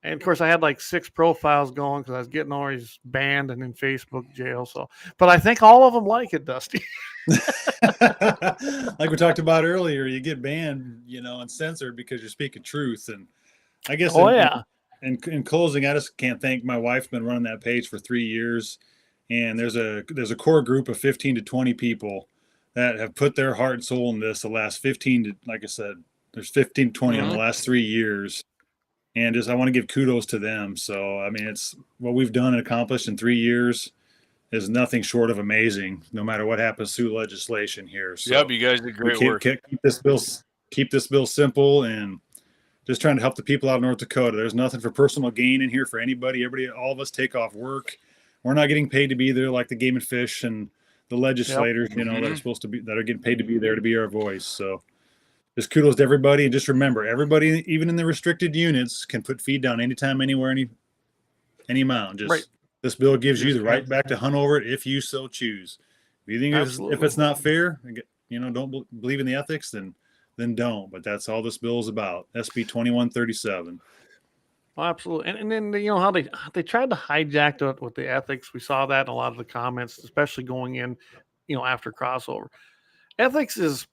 A: And of course, I had like 6 profiles going because I was getting always banned and in Facebook jail. So, but I think all of them like it, Dusty.
B: Like we talked about earlier, you get banned, and censored because you're speaking truth. And I guess, in closing, I just can't thank my wife's been running that page for 3 years, and there's a core group of 15 to 20 people that have put their heart and soul in this the last 15 to, like I said, there's 15 to 20 in the last 3 years. And just, I want to give kudos to them. So, I mean, it's what we've done and accomplished in 3 years is nothing short of amazing, no matter what happens through legislation here. So
J: yep, you guys did great work.
B: Keep this bill simple and just trying to help the people out of North Dakota. There's nothing for personal gain in here for anybody. All of us take off work. We're not getting paid to be there like the Game and Fish and the legislators, that are supposed to be, that are getting paid to be there to be our voice. So just kudos to everybody. And just remember, everybody, even in the restricted units, can put feed down anytime, anywhere, any amount. Just This bill gives you the right back to hunt over it if you so choose. If you think if it's not fair, don't believe in the ethics, then don't. But that's all this bill is about. SB 2137.
A: Well, absolutely. And then how they tried to hijack it with the ethics. We saw that in a lot of the comments, especially going in, after crossover. Ethics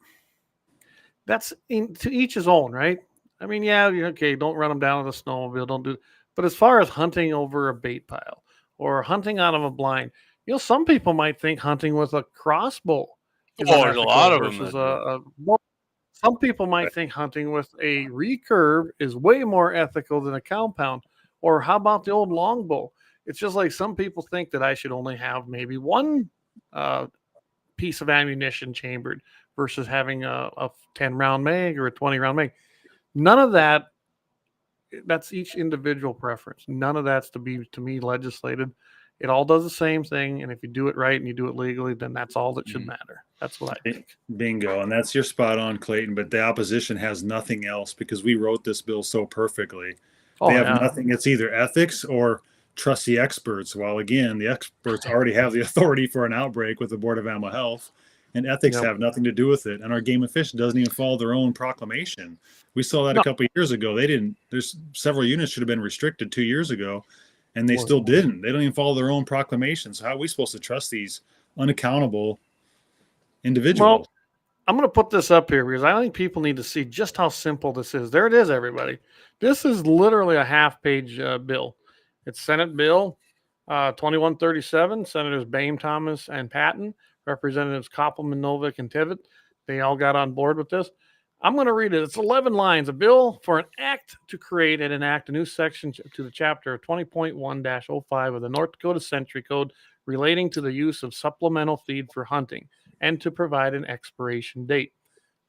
A: that's to each his own, right? I mean, okay, don't run them down with a snowmobile, don't do. But as far as hunting over a bait pile or hunting out of a blind, some people might think hunting with a crossbow.
J: There's a lot of them.
A: Some people might think hunting with a recurve is way more ethical than a compound. Or how about the old longbow? It's just like some people think that I should only have maybe one piece of ammunition chambered versus having a 10-round mag or a 20-round mag. None of that, that's each individual preference. None of that's to me, legislated. It all does the same thing. And if you do it right and you do it legally, then that's all that should matter. That's what I think.
B: Bingo. And that's your spot on, Clayton. But the opposition has nothing else because we wrote this bill so perfectly. They have nothing. It's either ethics or trust the experts. While, again, the experts already have the authority for an outbreak with the Board of Animal Health. And ethics have nothing to do with it. And our Game and Fish doesn't even follow their own proclamation. We saw that a couple of years ago. They didn't. There's several units should have been restricted 2 years ago. And they still didn't. They don't even follow their own proclamations. So how are we supposed to trust these unaccountable individuals?
A: Well, I'm going to put this up here because I think people need to see just how simple this is. There it is, everybody. This is literally a half-page bill. It's Senate Bill 2137. Senators Boehm, Thomas, and Patton. Representatives Koppelman, Novick, and Tivitt. They all got on board with this. I'm going to read it. It's 11 lines. A bill for an act to create and enact a new section to the chapter 20.1-05 of the North Dakota Century Code relating to the use of supplemental feed for hunting and to provide an expiration date.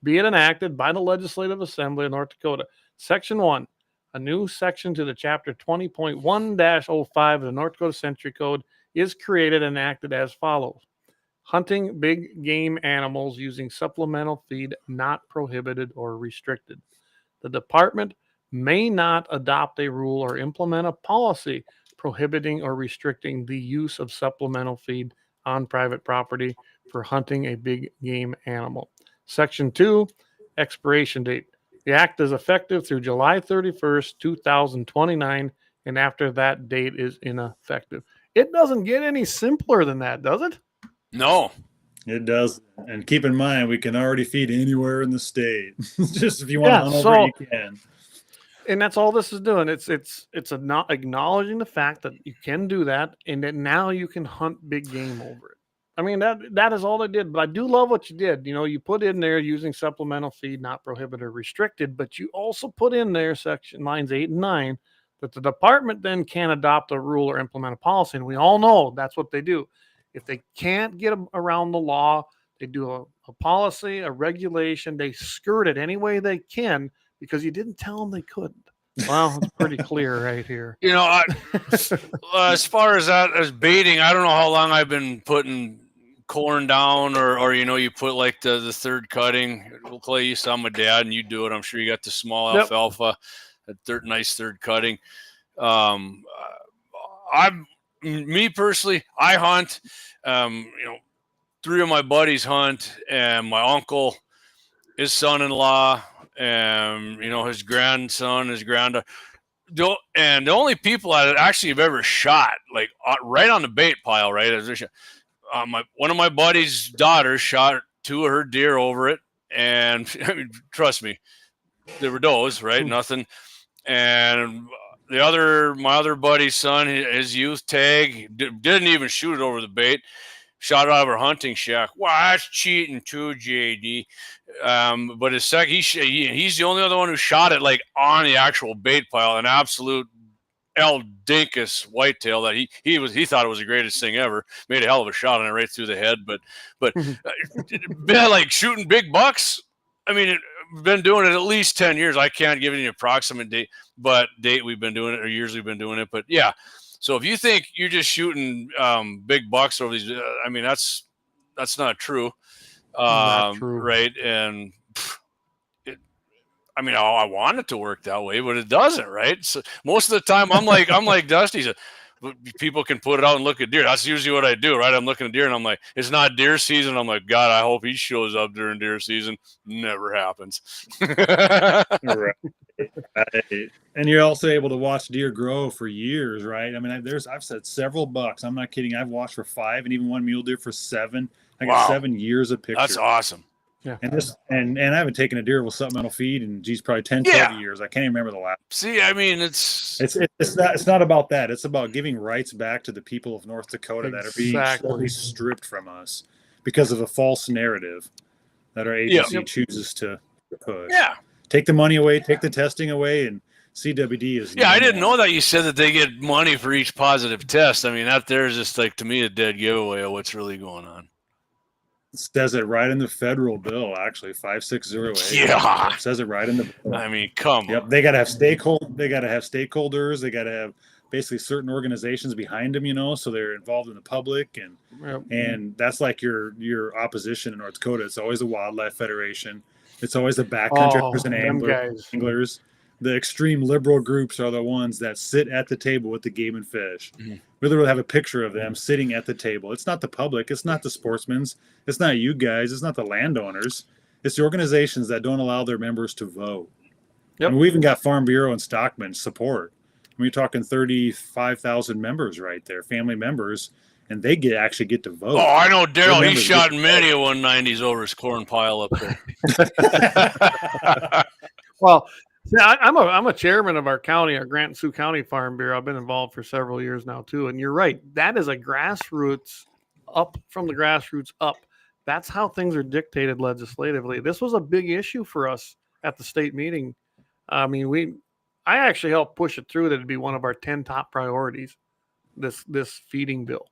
A: Be it enacted by the Legislative Assembly of North Dakota. Section 1, a new section to the chapter 20.1-05 of the North Dakota Century Code is created and enacted as follows. Hunting big game animals using supplemental feed not prohibited or restricted. The department may not adopt a rule or implement a policy prohibiting or restricting the use of supplemental feed on private property for hunting a big game animal. Section 2, expiration date. The act is effective through July 31st, 2029, and after that date is ineffective. It doesn't get any simpler than that, does it?
J: No,
B: it does. And keep in mind, we can already feed anywhere in the state. Just if you want to hunt over, you can.
A: And that's all this is doing. It's not acknowledging the fact that you can do that, and that now you can hunt big game over it. I mean, that is all they did. But I do love what you did. You put in there using supplemental feed not prohibited or restricted, but you also put in there section lines 8 and 9 that the department then can adopt a rule or implement a policy. And we all know that's what they do. If they can't get around the law, they do a policy, a regulation. They skirt it any way they can because you didn't tell them they couldn't. Well, it's pretty clear right here.
J: As far as that, as baiting, I don't know how long I've been putting corn down or you put like the third cutting. Clay used to tell my dad, and you do it. I'm sure you got the small alfalfa, nice third cutting. Me personally, I hunt, 3 of my buddies hunt, and my uncle, his son-in-law, and his grandson, his granddaughter. And the only people I actually have ever shot, like right on the bait pile, right? One of my buddy's daughters shot 2 of her deer over it, and I mean, trust me, they were does, right? Nothing. And my other buddy's son, his youth tag, didn't even shoot it over the bait. Shot it out of her hunting shack. Well, that's cheating too, JD. But his he's the only other one who shot it like on the actual bait pile, an absolute El Dinkus whitetail that he thought it was the greatest thing ever. Made a hell of a shot on it right through the head. But like shooting big bucks. I mean, been doing it at least 10 years. I can't give you an approximate date we've been doing it, or years we've been doing it. But yeah. So if you think you're just shooting big bucks over these, I mean, that's not true.
A: Not true.
J: Right. And I want it to work that way, but it doesn't, right? So most of the time I'm like Dusty. People can put it out and look at deer. That's usually what I do, right? I'm looking at deer and I'm like, it's not deer season. I'm like, God, I hope he shows up during deer season. Never happens.
B: Right. And you're also able to watch deer grow for years, right? I mean, I've said several bucks. I'm not kidding. I've watched for 5 and even one mule deer for 7. I got 7 years of pictures.
J: That's awesome.
A: Yeah.
B: And I haven't taken a deer with supplemental feed in probably 10, 20 years. I can't even remember the last.
J: See, I mean, it's
B: not about that. It's about giving rights back to the people of North Dakota that are being slowly stripped from us because of a false narrative that our agency chooses to push.
J: Yeah.
B: Take the money away, take the testing away, and CWD is.
J: Yeah, I didn't know that you said that they get money for each positive test. I mean, that there's just like, to me, a dead giveaway of what's really going on.
B: It says it right in the federal bill, actually, 5608.
J: Yeah,
B: it says it right in the bill.
J: I mean, come on.
B: They got to have stakeholders. They got to have basically certain organizations behind them, so they're involved in the public, and that's like your opposition in North Dakota. It's always the Wildlife Federation. It's always the backcountry and anglers. The extreme liberal groups are the ones that sit at the table with the game and fish. Mm-hmm. We literally have a picture of them sitting at the table. It's not the public. It's not the sportsmen's. It's not you guys. It's not the landowners. It's the organizations that don't allow their members to vote. Yep. And we even got Farm Bureau and Stockman support. We're talking 35,000 members right there, family members, and they actually get to vote.
J: Oh, I know Daryl. He shot many a 190s over his corn pile up there.
A: Well, yeah, I'm a chairman of our county, our Grant and Sioux County Farm Bureau. I've been involved for several years now too. And you're right. That is a grassroots up from the grassroots up. That's how things are dictated legislatively. This was a big issue for us at the state meeting. I mean, I actually helped push it through that it'd be one of our 10 top priorities, this feeding bill.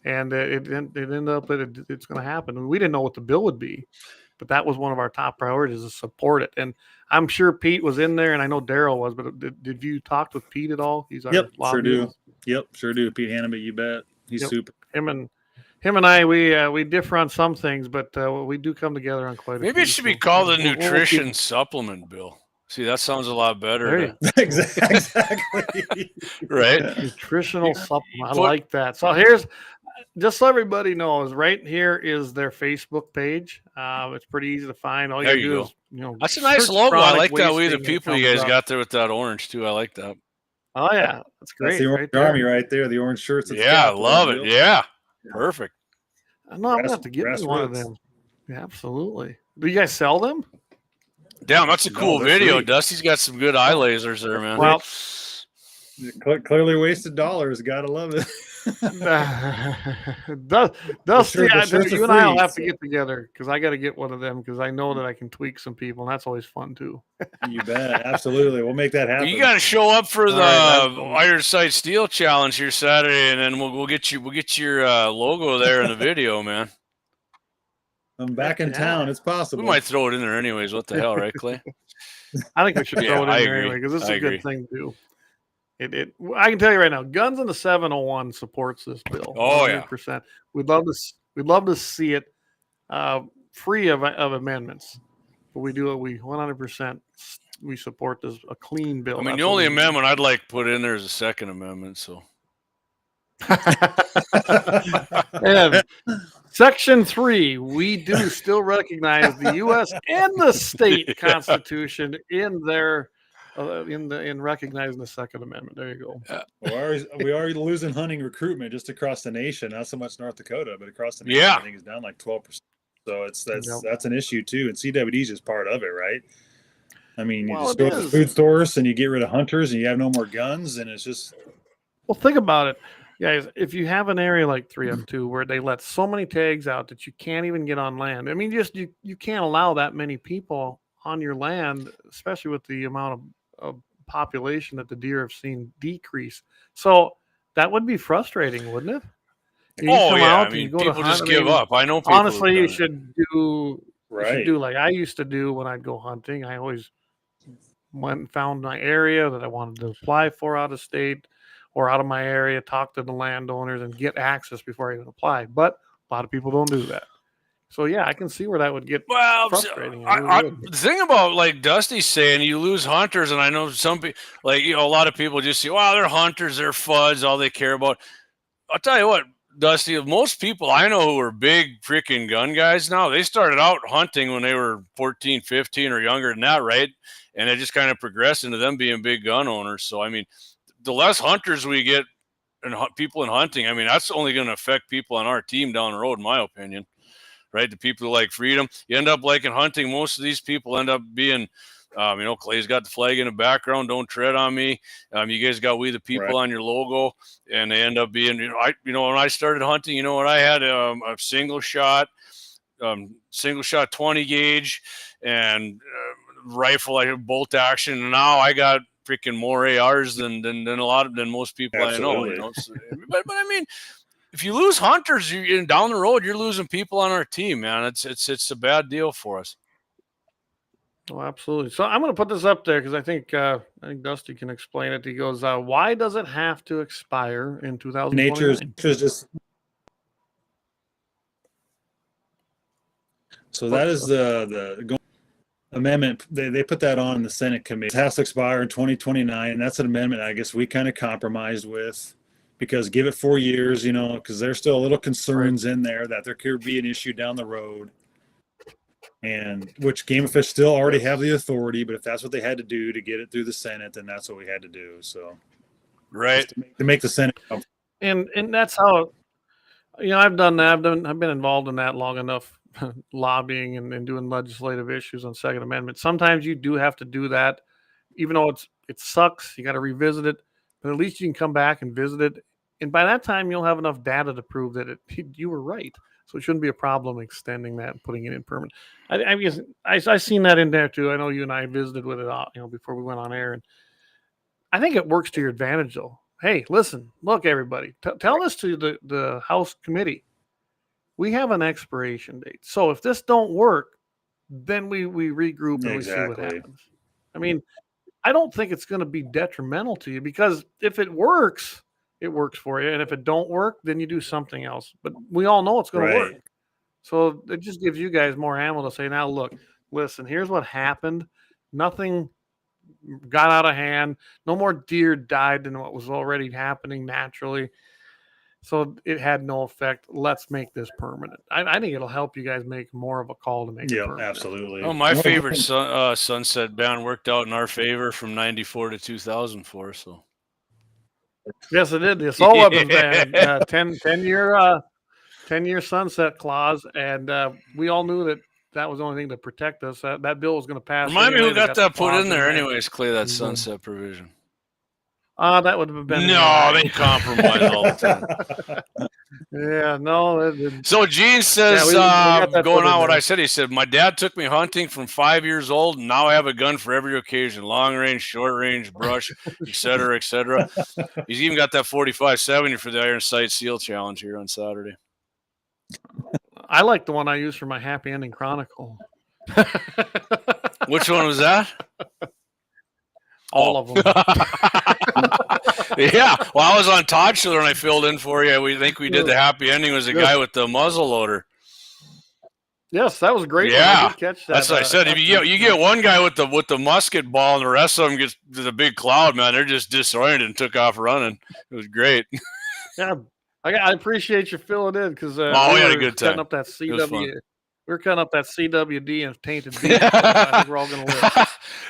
A: And it ended up that it's going to happen. We didn't know what the bill would be, but that was one of our top priorities to support it. And I'm sure Pete was in there, and I know Daryl was, but did you talk with Pete at all? He's our
B: sure do. Yep, sure do. Pete Hannamy, you bet. He's super.
A: Him and I, we differ on some things, but we do come together on quite a few.
J: Maybe it should be called a nutrition supplement bill. See, that sounds a lot better.
B: Exactly.
J: Right?
A: Nutritional supplement. I like that. So here's, just so everybody knows, right here is their Facebook page. It's pretty easy to find. All you do is,
J: that's a nice logo. I like that way the people you guys got there with that orange too. I like that.
A: Oh yeah, that's great.
B: That's the Orange Army right there. The orange shirts.
J: Yeah, I love it. Yeah, perfect.
A: I'm gonna have to get me one of them. Yeah, absolutely. Do you guys sell them?
J: Damn, that's a cool video. Sweet. Dusty's got some good eye lasers there, man.
A: Well,
B: clearly wasted dollars. Gotta love it.
A: Dusty, you and I will have to get together because I got to get one of them because I know that I can tweak some people, and that's always fun too.
B: You bet, absolutely. We'll make that happen.
J: You got to show up for the Iron Sight Steel Challenge here Saturday, and then we'll get your logo there in the video, man.
B: I'm back in town. It's possible.
J: We might throw it in there anyways. What the hell, right, Clay?
A: I think we should throw it in there anyway because this is a good thing to do. I can tell you right now, Guns in the 701 supports this bill.
J: Oh
A: 100%. Yeah. We'd love to see it free of amendments, but we 100% we support this a clean bill.
J: I mean, the only amendment I'd like to put in there is a second amendment. So,
A: and Section 3, we do still recognize the U.S. and the state constitution in their in recognizing the Second Amendment. There you go.
B: We are losing hunting recruitment just across the nation, not so much North Dakota, but across the nation.
J: Yeah.
B: I think it's down like 12%. So that's an issue too, and CWD is just part of it, right? I mean, you just go to the food stores and you get rid of hunters and you have no more guns, and it's just.
A: Well, think about it, guys. If you have an area like 3F2 where they let so many tags out that you can't even get on land, I mean, you can't allow that many people on your land, especially with the amount of population that the deer have seen decrease. So that would be frustrating, wouldn't it?
J: I mean, people just give up. I know people.
A: Honestly, you should do
B: right.
A: You should do like I used to do when I'd go hunting. I always went and found my area that I wanted to apply for out of state or out of my area, talk to the landowners and get access before I even apply. But a lot of people don't do that. So yeah, I can see where that would get frustrating.
J: The thing about like Dusty's saying, you lose hunters, and I know some people, like a lot of people just say, "Wow, they're hunters, they're fuds, all they care about." I'll tell you what, Dusty, most people I know who are big freaking gun guys now, they started out hunting when they were 14, 15 or younger than that, right? And it just kind of progressed into them being big gun owners. So I mean, the less hunters we get and people in hunting, I mean, that's only going to affect people on our team down the road, in my opinion. Right, the people who like freedom, you end up liking hunting. Most of these people end up being, Clay's got the flag in the background. Don't tread on me. You guys got "We the People" on your logo, and they end up being, when I started hunting, what I had a single shot 20 gauge and rifle. I have bolt action, and now I got freaking more ARs than most people
B: Absolutely.
J: I know. So, but I mean. If you lose hunters, down the road, you're losing people on our team, man. It's a bad deal for us.
A: Oh, absolutely. So I'm going to put this up there because I think Dusty can explain it. He goes, "Why does it have to expire in 2029?"
B: Nature is just. So that is the amendment. They put that on in the Senate committee. It has to expire in 2029, and that's an amendment I guess we kind of compromised with. Because give it 4 years, because there's still a little concerns in there that there could be an issue down the road. And which Game and Fish still already have the authority, but if that's what they had to do to get it through the Senate, then that's what we had to do. So,
J: right,
B: to make the Senate.
A: And that's how, I've done that. I've been involved in that long enough, lobbying and doing legislative issues on Second Amendment. Sometimes you do have to do that, even though it sucks. You got to revisit it, but at least you can come back and visit it. And by that time, you'll have enough data to prove that you were right. So it shouldn't be a problem extending that and putting it in permanent. I seen that in there too. I know you and I visited with it, before we went on air, and I think it works to your advantage though. Hey, listen, look, everybody, tell this to the House committee. We have an expiration date. So if this don't work, then we regroup and we see what happens. I mean, I don't think it's going to be detrimental to you because if it works for you. And if it don't work, then you do something else. But we all know it's going to work. So it just gives you guys more ammo to say, now, look, listen, here's what happened. Nothing got out of hand. No more deer died than what was already happening naturally. So it had no effect. Let's make this permanent. I think it'll help you guys make more of a call to make it permanent.
B: Yeah, absolutely.
J: Oh, my favorite sunset ban worked out in our favor from 94 to 2000 for us. So.
A: Yes, it did. The assault weapons ban, 10-year sunset clause, and we all knew that was the only thing to protect us. That bill was going to pass.
J: Remind me who got that put in there, anyways, Clay. That sunset provision.
A: That would have been.
J: No, they compromise all the time.
A: Yeah, no.
J: So Gene says, we going on what I said, he said, my dad took me hunting from 5 years old, and now I have a gun for every occasion, long range, short range, brush, et cetera, et cetera. He's even got that 45-70 for the Iron Sight Seal Challenge here on Saturday.
A: I like the one I used for my Happy Ending Chronicle.
J: Which one was that?
A: All of them.
J: Yeah. Well, I was on Toddler and I filled in for you. We think we did the happy ending was the guy with the muzzle loader.
A: Yes, that was great.
J: Yeah,
A: I did catch that.
J: That's what I said. If you get one guy with the musket ball and the rest of them gets to the big cloud, man, they're just disoriented and took off running. It was great.
A: Yeah, I appreciate you filling in because
J: we
A: we
J: had a
A: were
J: good
A: cutting
J: time.
A: up that
J: It was fun.
A: CW. We're cutting up that CWD and tainted beef. So I think we're all gonna live.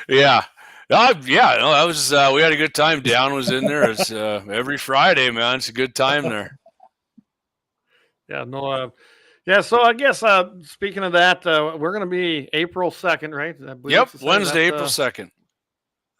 J: Yeah. Yeah, no, that was we had a good time. Dan was in there. It's every Friday, man. It's a good time there.
A: Yeah, no, yeah. So I guess speaking of that, we're gonna be April 2nd, right? I believe
J: Yep,
A: it's the
J: Wednesday,
A: that,
J: April 2nd.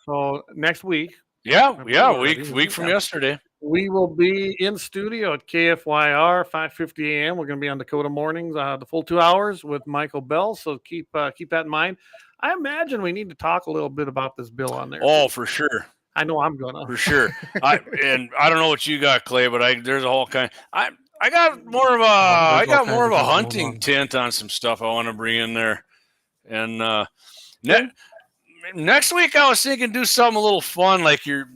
A: So next week.
J: Yeah,
A: believe
J: week from yesterday.
A: We will be in studio at KFYR 5:50 a.m. We're going to be on Dakota mornings, the full 2 hours with Michael Bell. So keep that in mind. I imagine we need to talk a little bit about this bill on there.
J: Oh, for sure.
A: I know I'm gonna.
J: For sure. And I don't know what you got, Clay, but there's a whole kind. I got more of a hunting tint on some stuff I want to bring in there. And next week I was thinking do something a little fun, like your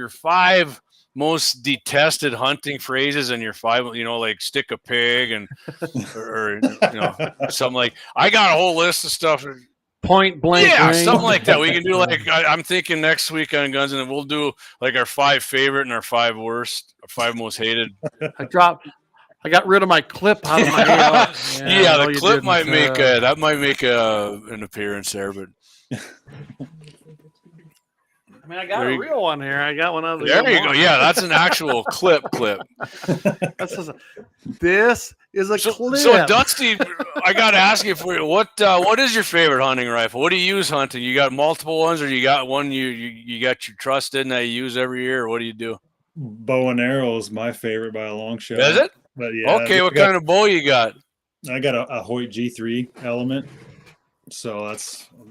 J: 5 most detested hunting phrases and your 5, like stick a pig and or something like. I got a whole list of stuff.
A: Point blank.
J: Yeah,
A: range.
J: something like that. We can do like I'm thinking next week on guns, and then we'll do like our 5 favorite and our 5 worst, our 5 most hated.
A: I got rid of my clip out of my AR.
J: Yeah, the clip might make an appearance there, but.
A: I mean, I got a real one here. I got one of the.
J: There you go. Yeah, that's an actual clip.
A: This is a clip.
J: So Dusty, I got to ask you what is your favorite hunting rifle? What do you use hunting? You got multiple ones, or you got one you got your trust in that you use every year, or what do you do?
B: Bow and arrow is my favorite by a long shot.
J: Is it?
B: But yeah.
J: Okay, what kind of bow you got?
B: I got a Hoyt G3 Element. So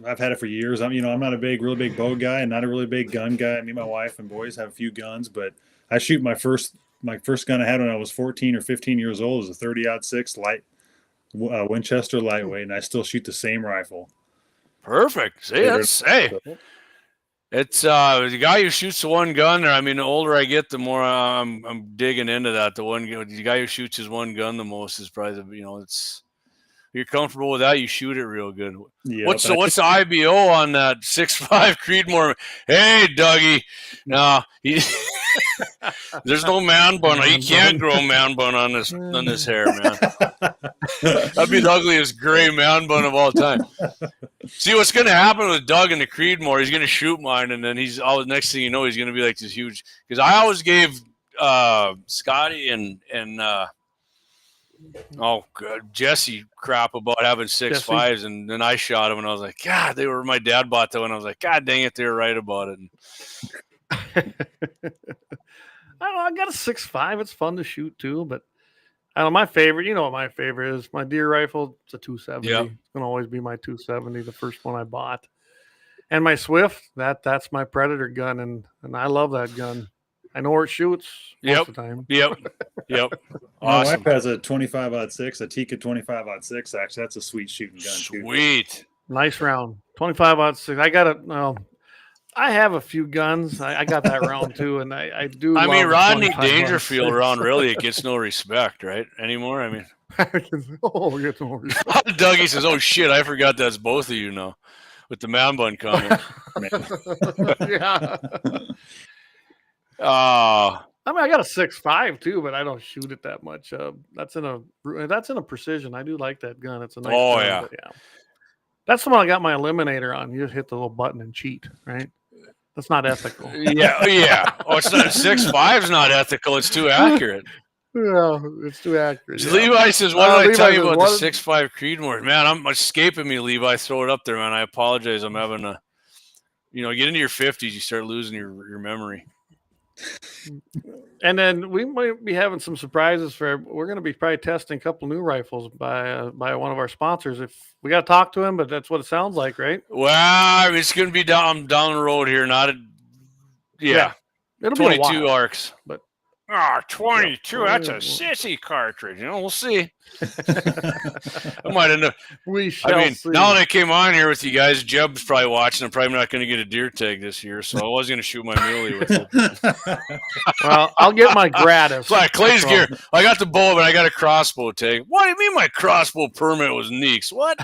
B: I've had it for years. I'm not a real big bow guy and not a really big gun guy. Me and my wife and boys have a few guns, but I shoot my first gun I had when I was 14 or 15 years old was a 30-06 light Winchester lightweight, and I still shoot the same rifle.
J: Perfect. See, it's the guy who shoots the one gun. There, I mean, the older I get, the more I'm digging into that. The guy who shoots his one gun the most is probably it's. You're comfortable with that, you shoot it real good.
B: Yeah,
J: what's the IBO on that 6.5 Creedmoor? Hey, Dougie. No, there's no man bun. You can't grow man bun on this hair, man. That'd be the ugliest gray man bun of all time. See, what's going to happen with Doug and the Creedmoor, he's going to shoot mine, and then next thing you know, he's going to be like this huge. Because I always gave Scotty and Jesse crap about having 6.5s, and then I shot him, and I was like, God, my dad bought that one. I was like, God dang it, they were right about it.
A: I don't know. I got a 6.5. It's fun to shoot too, but I don't know. My favorite, what my favorite is? My deer rifle. It's a 270.
J: Yep.
A: It's gonna always be my 270, the first one I bought. And my Swift. That's my Predator gun, and I love that gun. I know where it shoots most of the time.
J: Yep.
B: Awesome. My wife has a 25-06, a Tika 25-06. Actually, that's a sweet shooting gun.
J: Sweet.
A: Nice round. 25-06. I got it. I have a few guns. I got that round too, and I do.
J: I mean, Rodney
A: 25-06.
J: Dangerfield round really it gets no respect, right? Anymore. I mean,
A: it gets no respect.
J: Dougie says, "Oh shit, I forgot that's both of you now," with the man bun comment.
A: Yeah. I mean, I got a 6.5 too, but I don't shoot it that much. That's in a precision. I do like that gun. It's a nice gun,
J: yeah.
A: But yeah. That's the one I got my eliminator on. You just hit the little button and cheat, right? That's not ethical.
J: Yeah. Oh, it's not 6.5's not ethical. It's too accurate.
A: Yeah, it's too accurate. Yeah.
J: Levi says, "What did I tell you about the 6.5 Creedmoor?" Man, I'm escaping me, Levi. Throw it up there, man. I apologize. I'm having a, get into your 50s, you start losing your memory.
A: And then we might be having some surprises we're going to be probably testing a couple new rifles by one of our sponsors. If we got to talk to him, but that's what it sounds like, right?
J: Well, it's going to be down the road here. Yeah.
A: It'll
J: 22
A: be a while,
J: arcs,
A: but
J: 22. Yeah. That's a sissy cartridge. We'll see. I might end up.
A: We shall see.
J: Now that I came on here with you guys, Jeb's probably watching. I'm probably not going to get a deer tag this year, so I was going to shoot my muley with it.
A: Well, I'll get my gratis.
J: Like Clay's gear. I got the bow, but I got a crossbow tag. What do you mean my crossbow permit was Neeks? What?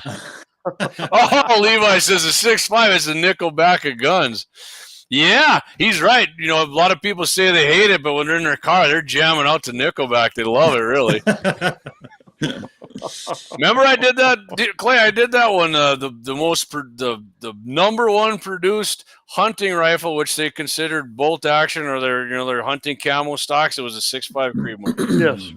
J: Levi says a 6.5 is a nickel back of guns. Yeah, he's right. You know, a lot of people say they hate it, but when they're in their car, they're jamming out to Nickelback. They love it, really. Remember, I did that, Clay. I did that one. The number one produced hunting rifle, which they considered bolt action or their hunting camo stocks. It was a 6.5 Creed one.
A: Yes,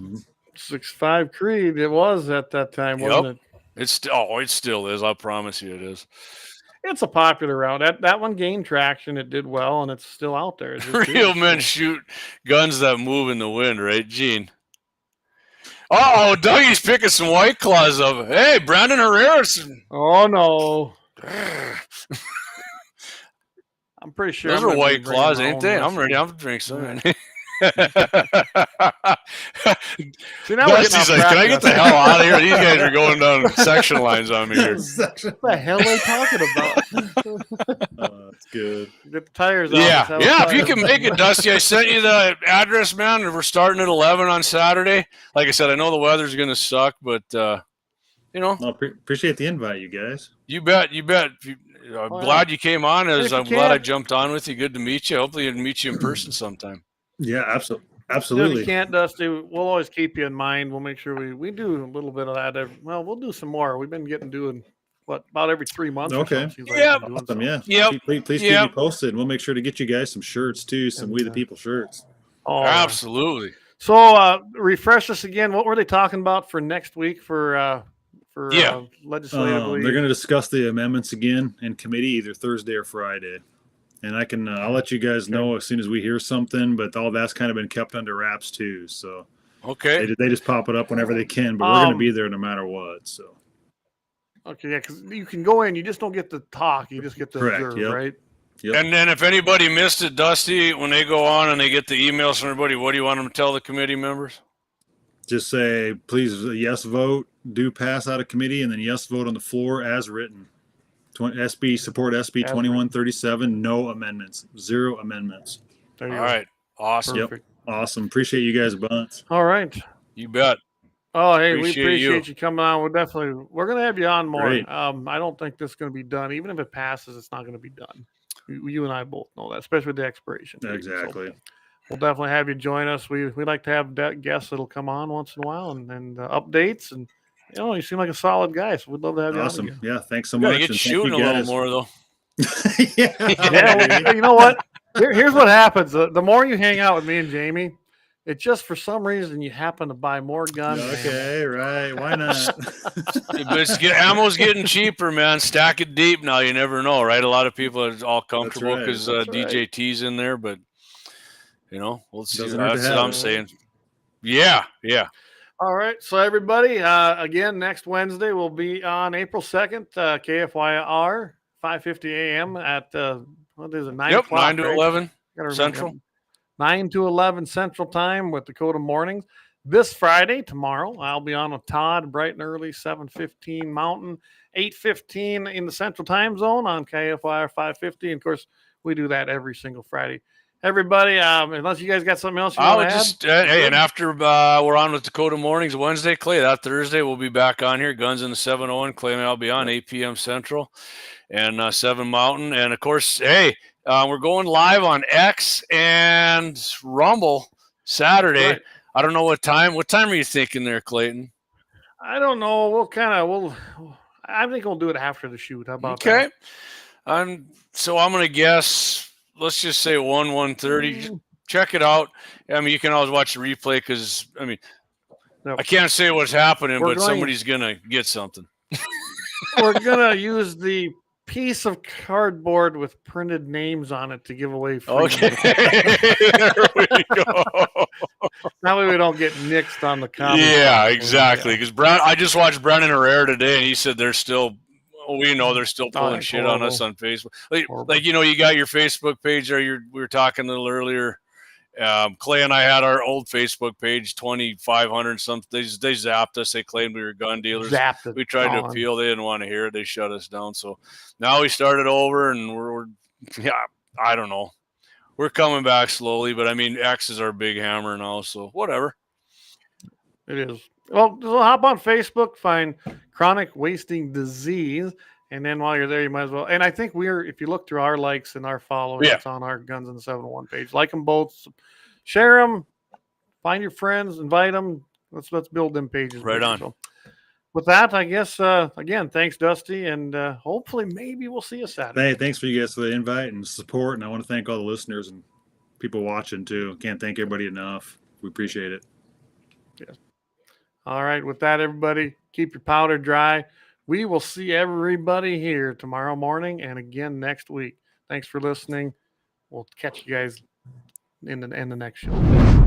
A: 6.5 Creed. It was at that time, wasn't it?
J: It still is. I promise you, it is.
A: It's a popular round. That one gained traction. It did well, and it's still out there.
J: Real men shoot guns that move in the wind, right, Gene? Oh, Dougie's picking some White Claws up. Hey, Brandon Herrera's.
A: Oh, no. I'm pretty sure
J: those are White Claws, ain't they? I'm ready. I'm to drink some.
A: See, now
J: Dusty's like, can I get the hell out of here? These guys are going down section lines on me here.
A: What the hell are they talking about?
B: That's good.
A: Get the tires out.
J: Yeah. If you can make it, Dusty, I sent you the address, man. We're starting at 11 on Saturday. Like I said, I know the weather's going to suck, but
B: appreciate the invite, you guys.
J: You bet. I'm glad you came on. I'm glad I jumped on with you. Good to meet you. Hopefully, I'll meet you in person sometime.
B: Yeah, absolutely.
A: If you can't, Dusty, we'll always keep you in mind. We'll make sure we do a little bit of that. We'll do some more. We've been doing about every 3 months.
B: Okay.
J: Yeah.
B: Awesome. Yeah.
J: Yep.
B: Please keep me posted. We'll make sure to get you guys some shirts too, some We the People shirts.
A: Oh,
J: absolutely.
A: So refresh us again. What were they talking about for next week for legislatively?
B: They're going to discuss the amendments again in committee either Thursday or Friday. And I'll let you guys know as soon as we hear something, but all that's kind of been kept under wraps too. So
J: okay,
B: they just pop it up whenever they can, but we're going to be there no matter what. So
A: okay, yeah, because you can go in, you just don't get to talk, you just get to observe, right?
B: Yep.
J: And then if anybody missed it, Dusty, when they go on and they get the emails from everybody, what do you want them to tell the committee members?
B: Just say, please, yes vote, do pass out of committee, and then yes vote on the floor as written. Support SB 2137. No amendments. 0 amendments.
J: All right. Awesome.
B: Yep. Awesome. Appreciate you guys a bunch.
A: All right.
J: You bet.
A: Oh, hey, we appreciate you coming on. We're going to have you on more.
B: Great.
A: I don't think this is going to be done. Even if it passes, it's not going to be done. You and I both know that, especially with the expiration.
B: Exactly.
A: So we'll definitely have you join us. We like to have guests that'll come on once in a while and updates. And, you seem like a solid guy, so we'd love to have you on.
B: Awesome. Yeah, thanks so
J: much.
B: much.
J: Get shooting a little more, though.
A: Yeah, you know what? Here's what happens. The more you hang out with me and Jamie, it just for some reason you happen to buy more guns.
B: Okay, right. Why not?
J: But ammo's getting cheaper, man. Stack it deep now. You never know, right? A lot of people are all comfortable because DJT's in there, but we'll see. That's what I'm saying. Yeah.
A: All right, so everybody, again, next Wednesday we'll be on April 2nd, KFYR, 5:50 a.m. at what is it, 9 o'clock?
J: 9 to 11 Central.
A: 9 to 11 Central Time with Dakota Mornings. This Friday, tomorrow, I'll be on with Todd bright and early, 7:15 Mountain, 8:15 in the Central Time Zone on KFYR 550. And of course, we do that every single Friday. Everybody, unless you guys got something else you want to add.
J: Hey, and after we're on with Dakota Mornings Wednesday, Clay, that Thursday we'll be back on here. Guns in the 701. Clay and I'll be on 8 p.m. Central and 7 Mountain. And of course, hey, we're going live on X and Rumble Saturday. Right. I don't know what time. What time are you thinking there, Clayton?
A: I don't know. I think we'll do it after the shoot. How about
J: that?
A: Okay.
J: So I'm going to guess. Let's just say 1:30. Check it out. I mean, you can always watch the replay because, I can't say what's happening, but somebody's going to get something.
A: We're going to use the piece of cardboard with printed names on it to give away free.
J: Okay. There we go.
A: That way we don't get nixed on the comment.
J: Yeah, exactly. Because I just watched Brendan Herrera today, and he said they're still – we know they're still pulling shit on us on Facebook. Like you got your Facebook page there. We were talking a little earlier. Clay and I had our old Facebook page, 2,500 something. They zapped us. They claimed we were gun dealers. We tried to appeal. They didn't want to hear it. They shut us down. So now we started over, and we're I don't know. We're coming back slowly, but X is our big hammer now. So whatever.
A: It is. Well, hop on Facebook, find Chronic Wasting Disease, And then while you're there, you might as well. And I think if you look through our likes and our following, it's on our Guns in the 701 page. Like them both, share them, find your friends, invite them. Let's build them pages.
J: Right on.
A: So with that, I guess, again, thanks, Dusty. And hopefully maybe we'll see you Saturday.
B: Hey, thanks for you guys for the invite and support. And I want to thank all the listeners and people watching too. Can't thank everybody enough. We appreciate it.
A: Yes. All right. With that, everybody, keep your powder dry. We will see everybody here tomorrow morning and again next week. Thanks for listening. We'll catch you guys in the next show.